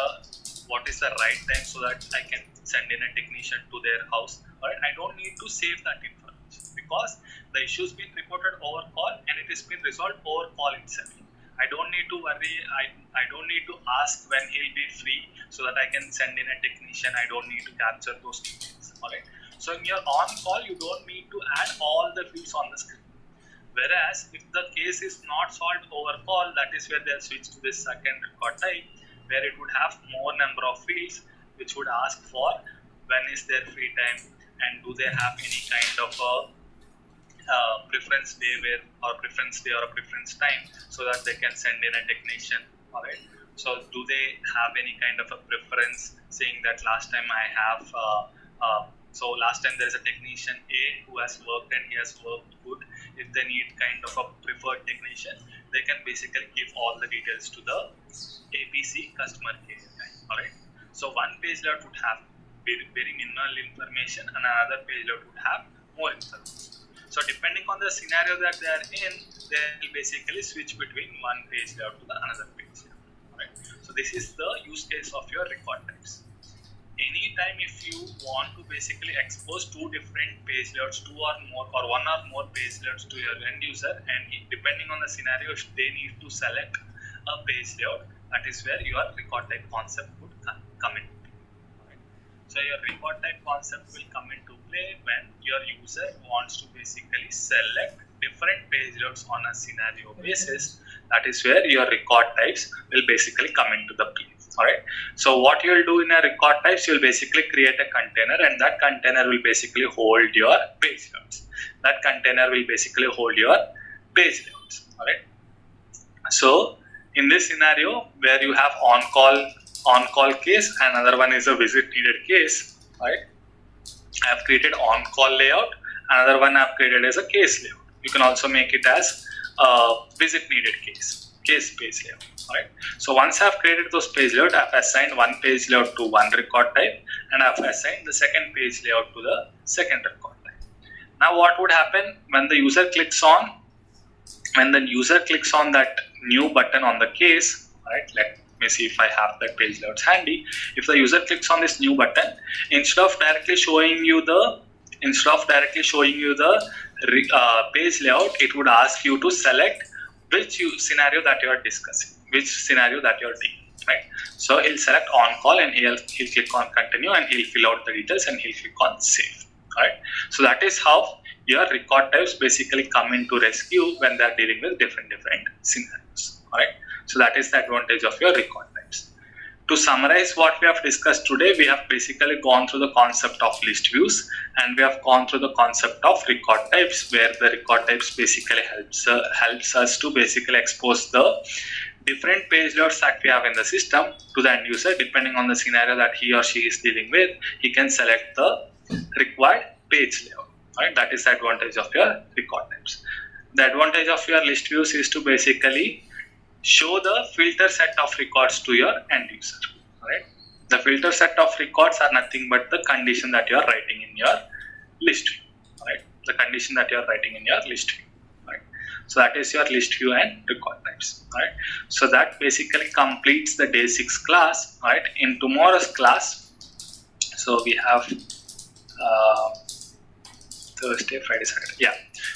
right time so that I can send in a technician to their house? Alright, I don't need to save that information because the issue has been reported over call and it has been resolved over call itself. I don't need to worry. I don't need to ask when he'll be free so that I can send in a technician. I don't need to capture those details. Alright. So in your on call, you don't need to add all the fields on the screen. Whereas if the case is not solved over call, that is where they'll switch to this second record type, where it would have more number of fields, which would ask for when is their free time and do they have any kind of a preference day or a preference time so that they can send in a technician. Alright. So do they have any kind of a preference saying that last time I have last time there is a technician A who has worked and he has worked good. If they need kind of a preferred technician, they can basically give all the details to the ABC customer care guy. Alright. So one page layout would have very minimal information and another page layout would have more information. So depending on the scenario that they are in, they will basically switch between one page layout to the another page layout. Right? So this is the use case of your record types. Anytime if you want to basically expose two different page layouts, one or more page layouts to your end user, and depending on the scenario, if they need to select a page layout, that is where your record type concept would come into play. Right? So your record type concept will come into play when your user wants to basically select different page layouts on a scenario basis. That is where your record types will basically come into the play. Alright. So what you will do in a record types, you will basically create a container, and that container will basically hold your page layouts. Alright. So in this scenario where you have on-call case, another one is a visit needed case. Alright. I have created on-call layout. Another one I have created as a case layout. You can also make it as a visit needed case page layout. Alright. So once I have created those page layout, I have assigned one page layout to one record type, and I have assigned the second page layout to the second record type. Now what would happen when the user clicks on when the user clicks on that new button on the case, right? Let me see if I have that page layouts handy. If the user clicks on this new button, instead of directly showing you the page layout, it would ask you to select which scenario that you are discussing, which scenario that you are taking, right? So he'll select on call and he'll click on continue and he'll fill out the details and he'll click on save. Right? So that is how your record types basically come into rescue when they are dealing with different scenarios. Alright, so that is the advantage of your record types. To summarize what we have discussed today, we have basically gone through the concept of list views and we have gone through the concept of record types, where the record types basically helps us to basically expose the different page layouts that we have in the system to the end user. Depending on the scenario that he or she is dealing with, he can select the required page layout. Right? That is the advantage of your record types. The advantage of your list views is to basically show the filter set of records to your end user. Right? The filter set of records are nothing but the condition that you are writing in your list view. Right? The condition that you are writing in your list view. Right? So that is your list view and record types. Right? So that basically completes the day 6 class. Right? In tomorrow's class, so we have Thursday, Friday, Saturday. Yeah.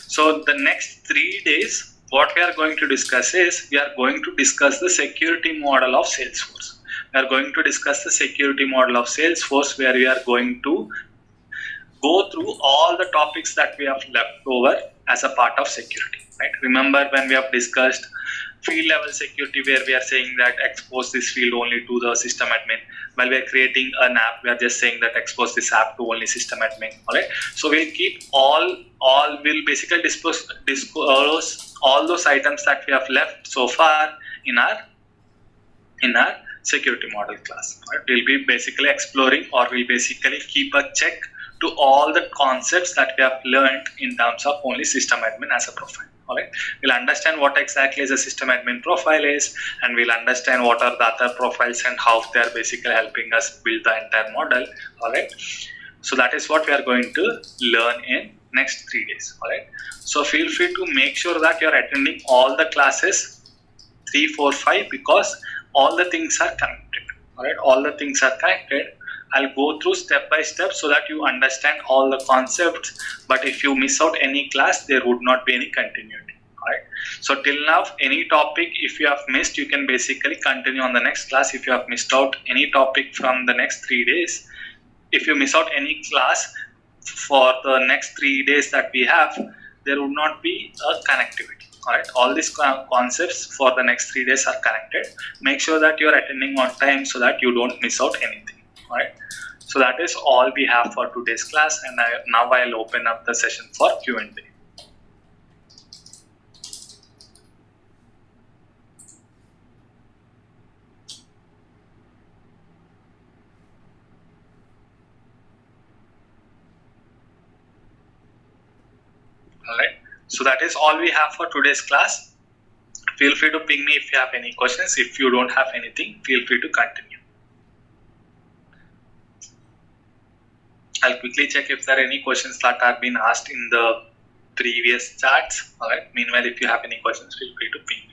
So the next 3 days, what we are going to discuss is we are going to discuss the security model of Salesforce. We are going to discuss the security model of Salesforce, where we are going to go through all the topics that we have left over as a part of security. Right? Remember when we have discussed field level security, where we are saying that expose this field only to the system admin. While we are creating an app, we are just saying that expose this app to only system admin. Alright, so we'll keep we'll basically disclose all those items that we have left so far in our security model class. Right? We'll be basically exploring, or we'll basically keep a check to all the concepts that we have learned in terms of only system admin as a profile. Alright, we'll understand what exactly is a system admin profile is, and we'll understand what are the other profiles and how they are basically helping us build the entire model. Alright, so that is what we are going to learn in next 3 days. Alright, so feel free to make sure that you are attending all the classes 3, 4, 5, because all the things are connected. Alright, all the things are connected. I'll go through step by step so that you understand all the concepts, but if you miss out any class, there would not be any continuity. Alright, so till now, any topic if you have missed, you can basically continue on the next class. If you have missed out any topic from the next 3 days, if you miss out any class for the next 3 days that we have, there would not be a connectivity. Alright, all these concepts for the next 3 days are connected. Make sure that you are attending on time so that you don't miss out anything. Alright, so that is all we have for today's class, and now I'll open up the session for Q&A. Alright, so that is all we have for today's class. Feel free to ping me if you have any questions. If you don't have anything, feel free to continue. I'll quickly check if there are any questions that have been asked in the previous chats. Alright, meanwhile, if you have any questions, feel free to ping me.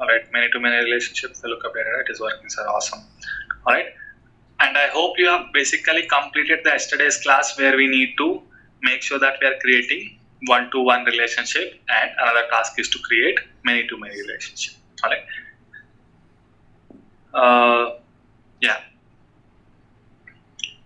Alright, many-to-many relationships, the lookup data, it is working, sir. Awesome. Alright, and I hope you have basically completed the yesterday's class, where we need to make sure that we are creating one-to-one relationship, and another task is to create many-to-many relationship. Alright. Yeah.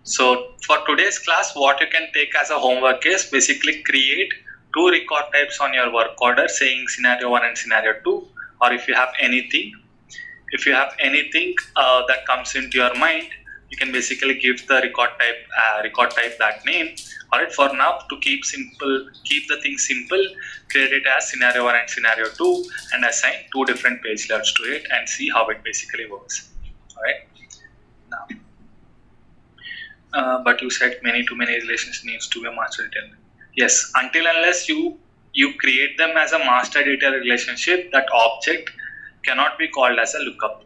So for today's class, what you can take as a homework is basically create 2 record types on your work order, saying scenario 1 and scenario 2. Or if you have anything that comes into your mind, You can basically give the record type that name. Alright, for now, to keep the thing simple, create it as scenario 1 and scenario 2 and assign 2 different page layouts to it and see how it basically works. Alright, now, but you said many to many relations needs to be a master detail. Yes, until unless you create them as a master detail relationship, that object cannot be called as a lookup.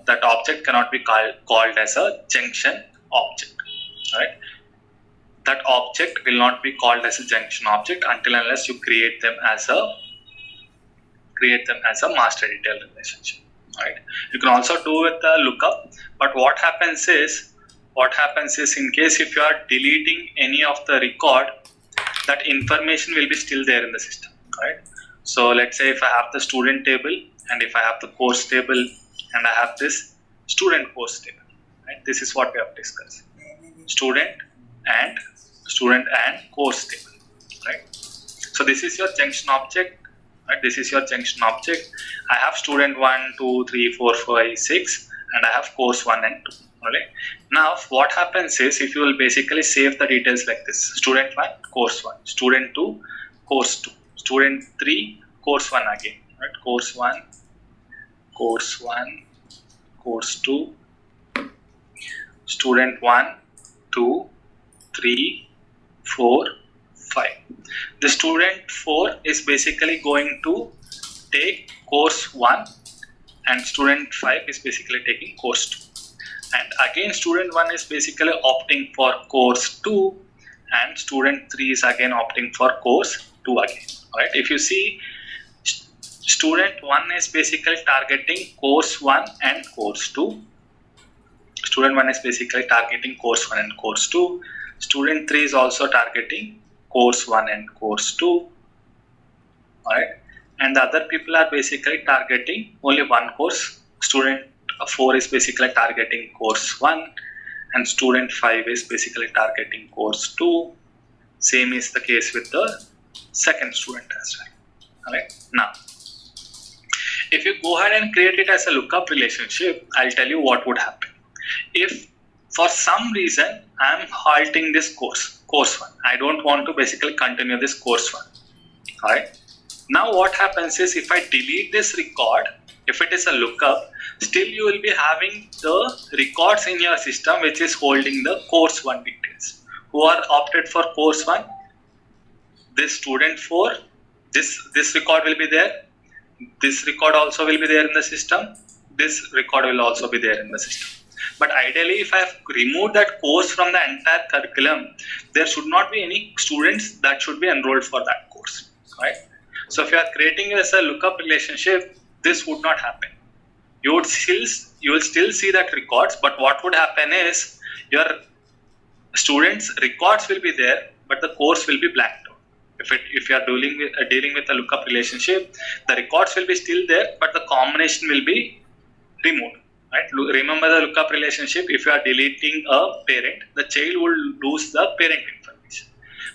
That object cannot be called as a junction object. Right? That object will not be called as a junction object until unless you create them as a master detail relationship. Right? You can also do with the lookup, but what happens is in case if you are deleting any of the record, that information will be still there in the system. Right? So let's say if I have the student table and if I have the course table and I have this student course table, right? This is what we have discussed: student and course table, right? So this is your junction object, right? This is your junction object. I have student 1, 2, 3, 4, 5, 6, and I have course 1 and 2. Right? Now what happens is, if you will basically save the details like this: student 1, course 1, student 2, course 2, student 3, course 1 again, right? Course 1, course 1, course 2, student 1, 2, 3, 4, 5. The student 4 is basically going to take course 1 and student 5 is basically taking course 2. And again student 1 is basically opting for course 2 and student 3 is again opting for course 2 again. Alright, if you see, student 1 is basically targeting course 1 and course 2. Student 1 is basically targeting course 1 and course 2. Student 3 is also targeting course 1 and course 2. Alright, and the other people are basically targeting only one course. Student 4 is basically targeting course 1 and student 5 is basically targeting course 2. Same is the case with the second student as well. Alright, now if you go ahead and create it as a lookup relationship, I'll tell you what would happen. If for some reason I am halting this course 1, I don't want to basically continue this course 1. Alright, now what happens is, if I delete this record, if it is a lookup, still you will be having the records in your system which is holding the course 1 details. Who are opted for course 1? This student 4, this record will be there. This record also will be there in the system. This record will also be there in the system. But ideally, if I have removed that course from the entire curriculum, there should not be any students that should be enrolled for that course, right? So if you are creating it as a lookup relationship, this would not happen. You will still see that records, but what would happen is your students' records will be there, but the course will be blacked out. If you are dealing with a lookup relationship, the records will be still there, but the combination will be removed. Right? Remember the lookup relationship. If you are deleting a parent, the child will lose the parent information.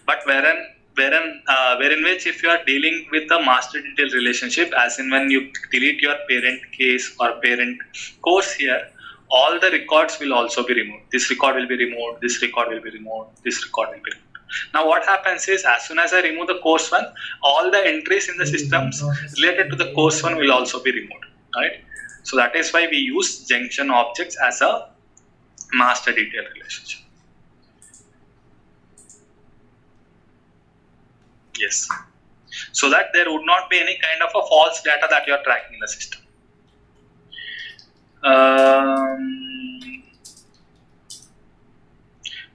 But wherein which if you are dealing with a master detail relationship, as in when you delete your parent case or parent course here, all the records will also be removed. This record will be removed. This record will be removed. This record will be removed. Now what happens is, as soon as I remove the course 1, all the entries in the systems related to the course 1 will also be removed. Right? So that is why we use junction objects as a master detail relationship. Yes. So that there would not be any kind of a false data that you are tracking in the system.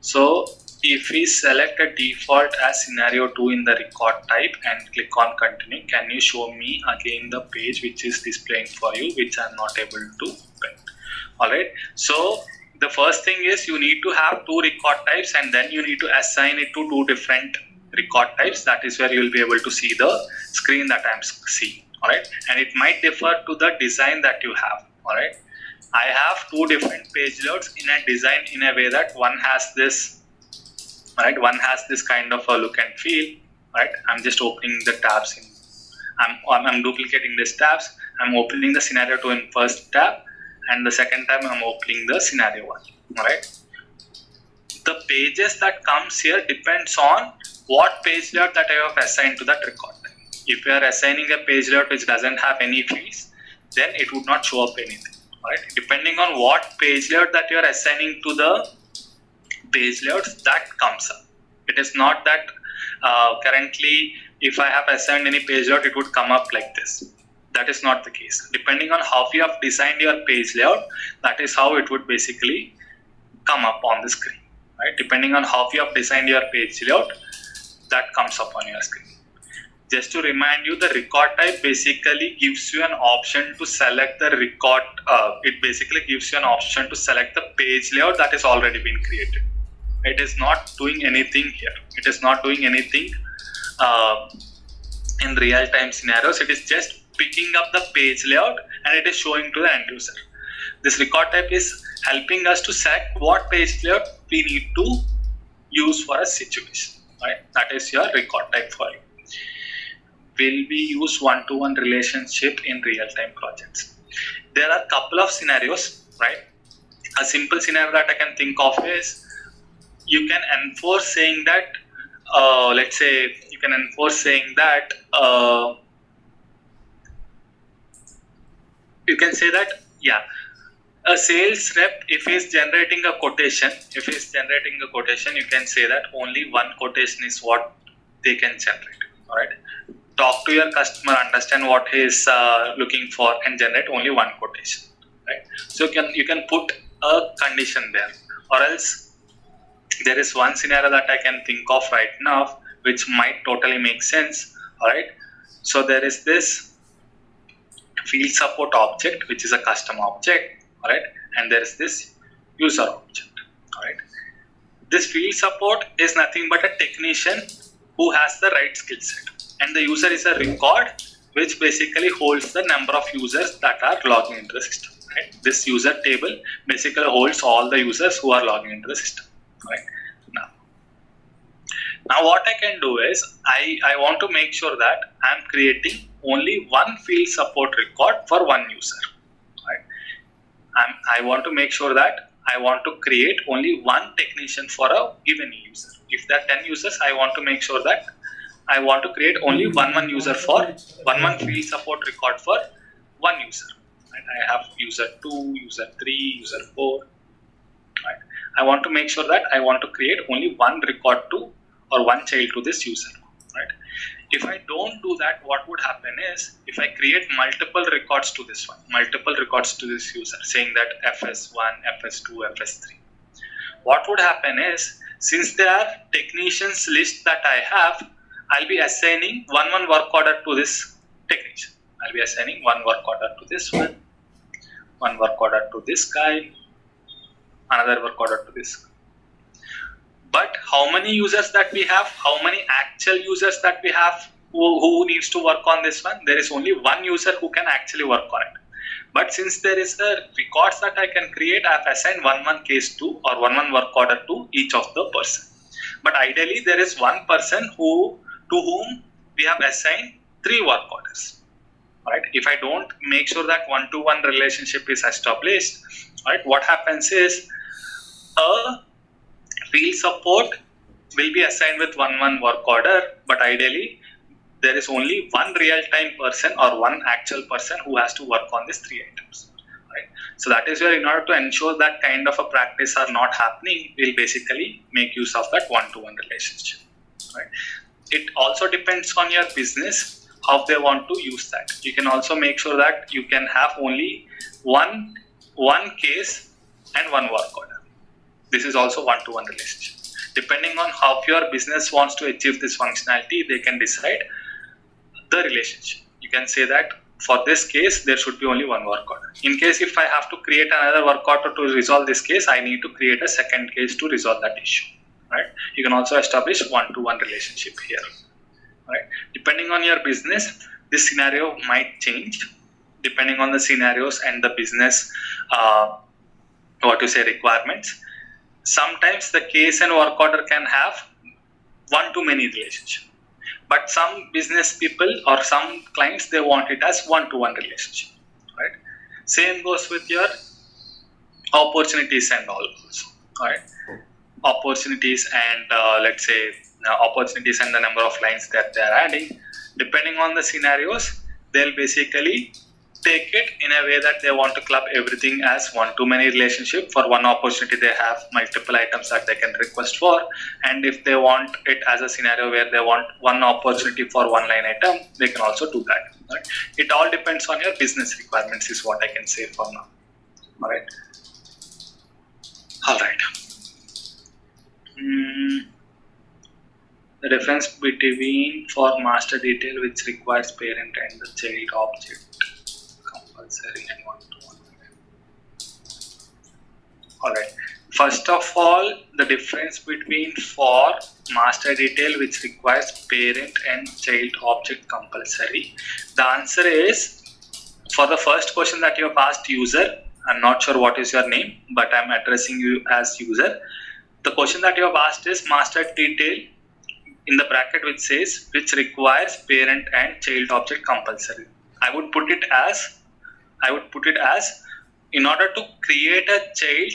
So if we select a default as scenario 2 in the record type and click on continue, can you show me again the page which is displaying for you, which I am not able to open? Alright, so the first thing is you need to have 2 record types and then you need to assign it to 2 different record types. That is where you will be able to see the screen that I am seeing. Alright, and it might differ to the design that you have. Alright, I have 2 different page loads in a design in a way that one has this. Right, one has this kind of a look and feel. Right, I'm just opening the tabs in. I'm duplicating these tabs. I'm opening the scenario 2 in first tab, and the second time I'm opening the scenario 1. All right. the pages that comes here depends on what page layout that I have assigned to that record type. If you are assigning a page layout which doesn't have any fields, then it would not show up anything. Right? Depending on what page layout that you are assigning to the page layouts, that comes up. It is not that currently if I have assigned any page layout, it would come up like this. That is not the case. Depending on how you have designed your page layout, that is how it would basically come up on the screen. Right? Depending on how you have designed your page layout, that comes up on your screen. Just to remind you, the record type basically gives you an option to select the record. It basically gives you an option to select the page layout that is already been created. It is not doing anything here. It is not doing anything in real-time scenarios. It is just picking up the page layout and it is showing to the end user. This record type is helping us to select what page layout we need to use for a situation. Right? That is your record type for you. Will we use one-to-one relationship in real-time projects? There are a couple of scenarios, right? A simple scenario that I can think of is you can enforce saying that, let's say you can enforce saying that, you can say that, yeah, a sales rep, if he's generating a quotation, you can say that only one quotation is what they can generate, all right? Talk to your customer, understand what he is looking for, and generate only one quotation, right? So you can put a condition there, or else there is one scenario that I can think of right now, which might totally make sense, all right? So there is this field support object, which is a custom object, all right? And there is this user object, all right? This field support is nothing but a technician who has the right skill set. And the user is a record which basically holds the number of users that are logging into the system. Right? This user table basically holds all the users who are logging into the system. Right? Now what I can do is I want to make sure that I'm creating only one field support record for one user. Right? I want to make sure that I want to create only one technician for a given user. If there are 10 users, I want to make sure that I want to create only one user for one field support record for one user. Right? I have user 2, user 3, user 4. Right? I want to make sure that I want to create only one record to or one child to this user. Right? If I don't do that, what would happen is if I create multiple records to this one, multiple records to this user, saying that FS1, FS2, FS3. What would happen is since there are technicians list that I have, I'll be assigning one work order to this technician. I'll be assigning one work order to this one work order to this guy, another work order to this. But how many users that we have, how many actual users that we have who needs to work on this one? There is only one user who can actually work on it. But since there is a records that I can create, I have assigned one case to or one work order to each of the person. But ideally, there is one person to whom we have assigned 3 work orders. Right? If I don't make sure that one-to-one relationship is established, right? What happens is a field support will be assigned with one work order, but ideally there is only one real-time person or one actual person who has to work on these 3 items. Right? So that is where in order to ensure that kind of a practice are not happening, we'll basically make use of that one-to-one relationship. Right? It also depends on your business how they want to use that. You can also make sure that you can have only one case and one work order. This is also one-to-one relationship. Depending on how your business wants to achieve this functionality, they can decide the relationship. You can say that for this case, there should be only one work order. In case if I have to create another work order to resolve this case, I need to create a second case to resolve that issue. Right? You can also establish one-to-one relationship here. Right? Depending on your business, this scenario might change depending on the scenarios and the business requirements. Sometimes the case and work order can have one-to-many relationship, but some business people or some clients, they want it as one-to-one relationship. Right? Same goes with your opportunities and all also. Right? opportunities and let's say opportunities and the number of lines that they are adding. Depending on the scenarios, they'll basically take it in a way that they want to club everything as one-to-many relationship. For one opportunity, they have multiple items that they can request for, and if they want it as a scenario where they want one opportunity for one line item, they can also do that. Right? It all depends on your business requirements is what I can say for now. All right. The difference between for master detail which requires parent and the child object compulsory and one-to-one. Alright. First of all, the difference between for master detail which requires parent and child object compulsory. The answer is, for the first question that you have asked user, I'm not sure what is your name, but I'm addressing you as user. The question that you have asked is master detail in the bracket which says which requires parent and child object compulsory. I would put it as in order to create a child,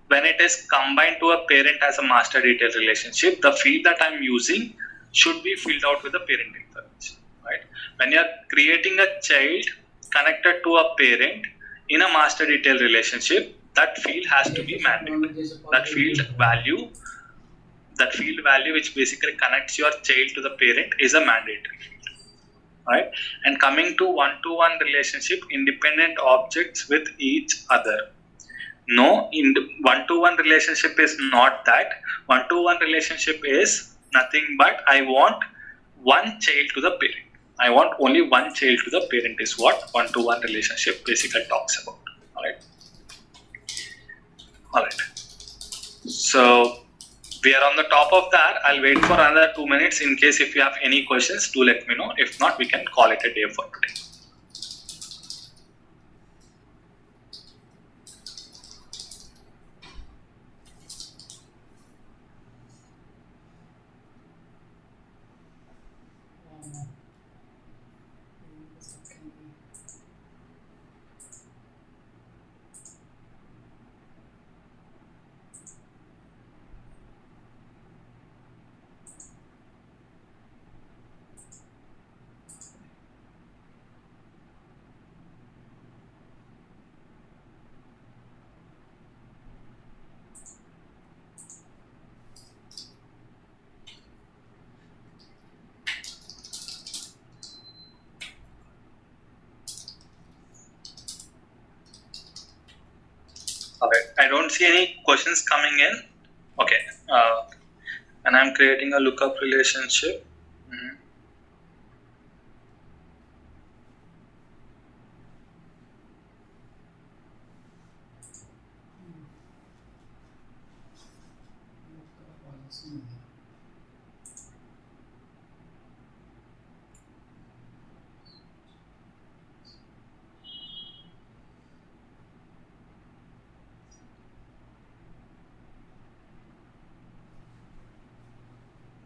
when it is combined to a parent as a master detail relationship, the field that I'm using should be filled out with the parent information. Right? When you are creating a child connected to a parent in a master detail relationship, that field has to be mandatory. That field value which basically connects your child to the parent is a mandatory field. Right? And coming to one-to-one relationship, independent objects with each other. No, in the one-to-one relationship is not that. One-to-one relationship is nothing but I want one child to the parent. I want only one child to the parent is what one-to-one relationship basically talks about. Alright. So we are on the top of that. I'll wait for another 2 minutes in case if you have any questions, do let me know. If not, we can call it a day for today. Alright, I don't see any questions coming in. Okay, and I'm creating a lookup relationship.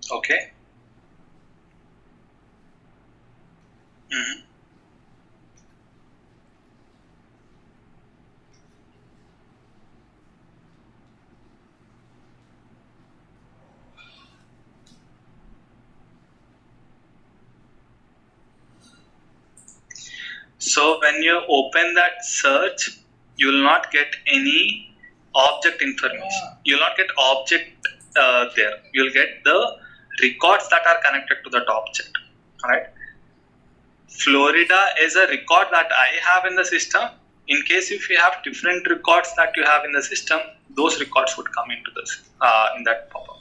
Okay. So when you open that search, you will not get any object information. You will not get object there. You will get the records that are connected to that object. Alright. Florida is a record that I have in the system. In case if you have different records that you have in the system, those records would come into this in that pop-up.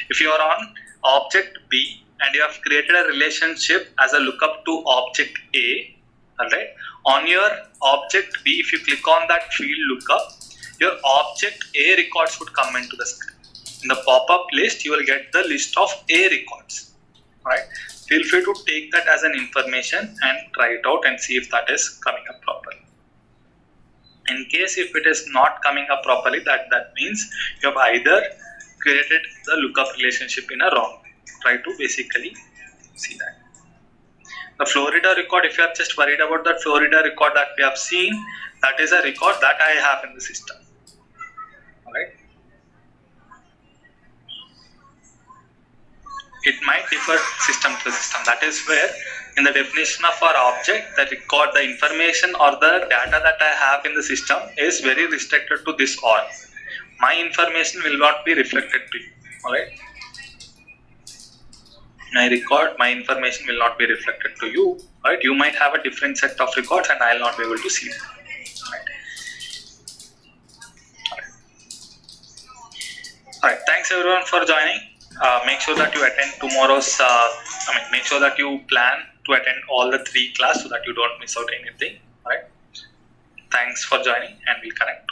If you are on object B and you have created a relationship as a lookup to object A, alright, on your object B, if you click on that field lookup, your object A records would come into the screen. In the pop-up list, you will get the list of A records. Right? Feel free to take that as an information and try it out and see if that is coming up properly. In case if it is not coming up properly, that means you have either created the lookup relationship in a wrong way. Try to basically see that. The Florida record, if you are just worried about that Florida record that we have seen, that is a record that I have in the system. Alright. it might differ system to system. That is where in the definition of our object, the record, the information or the data that I have in the system is very restricted to this all. My information will not be reflected to you. Alright. My record, my information will not be reflected to you. Right? You might have a different set of records and I will not be able to see them. Right. Alright. Thanks everyone for joining. Make sure that you attend tomorrow's, make sure that you plan to attend all the 3 classes so that you don't miss out anything. Alright. Thanks for joining and we'll connect.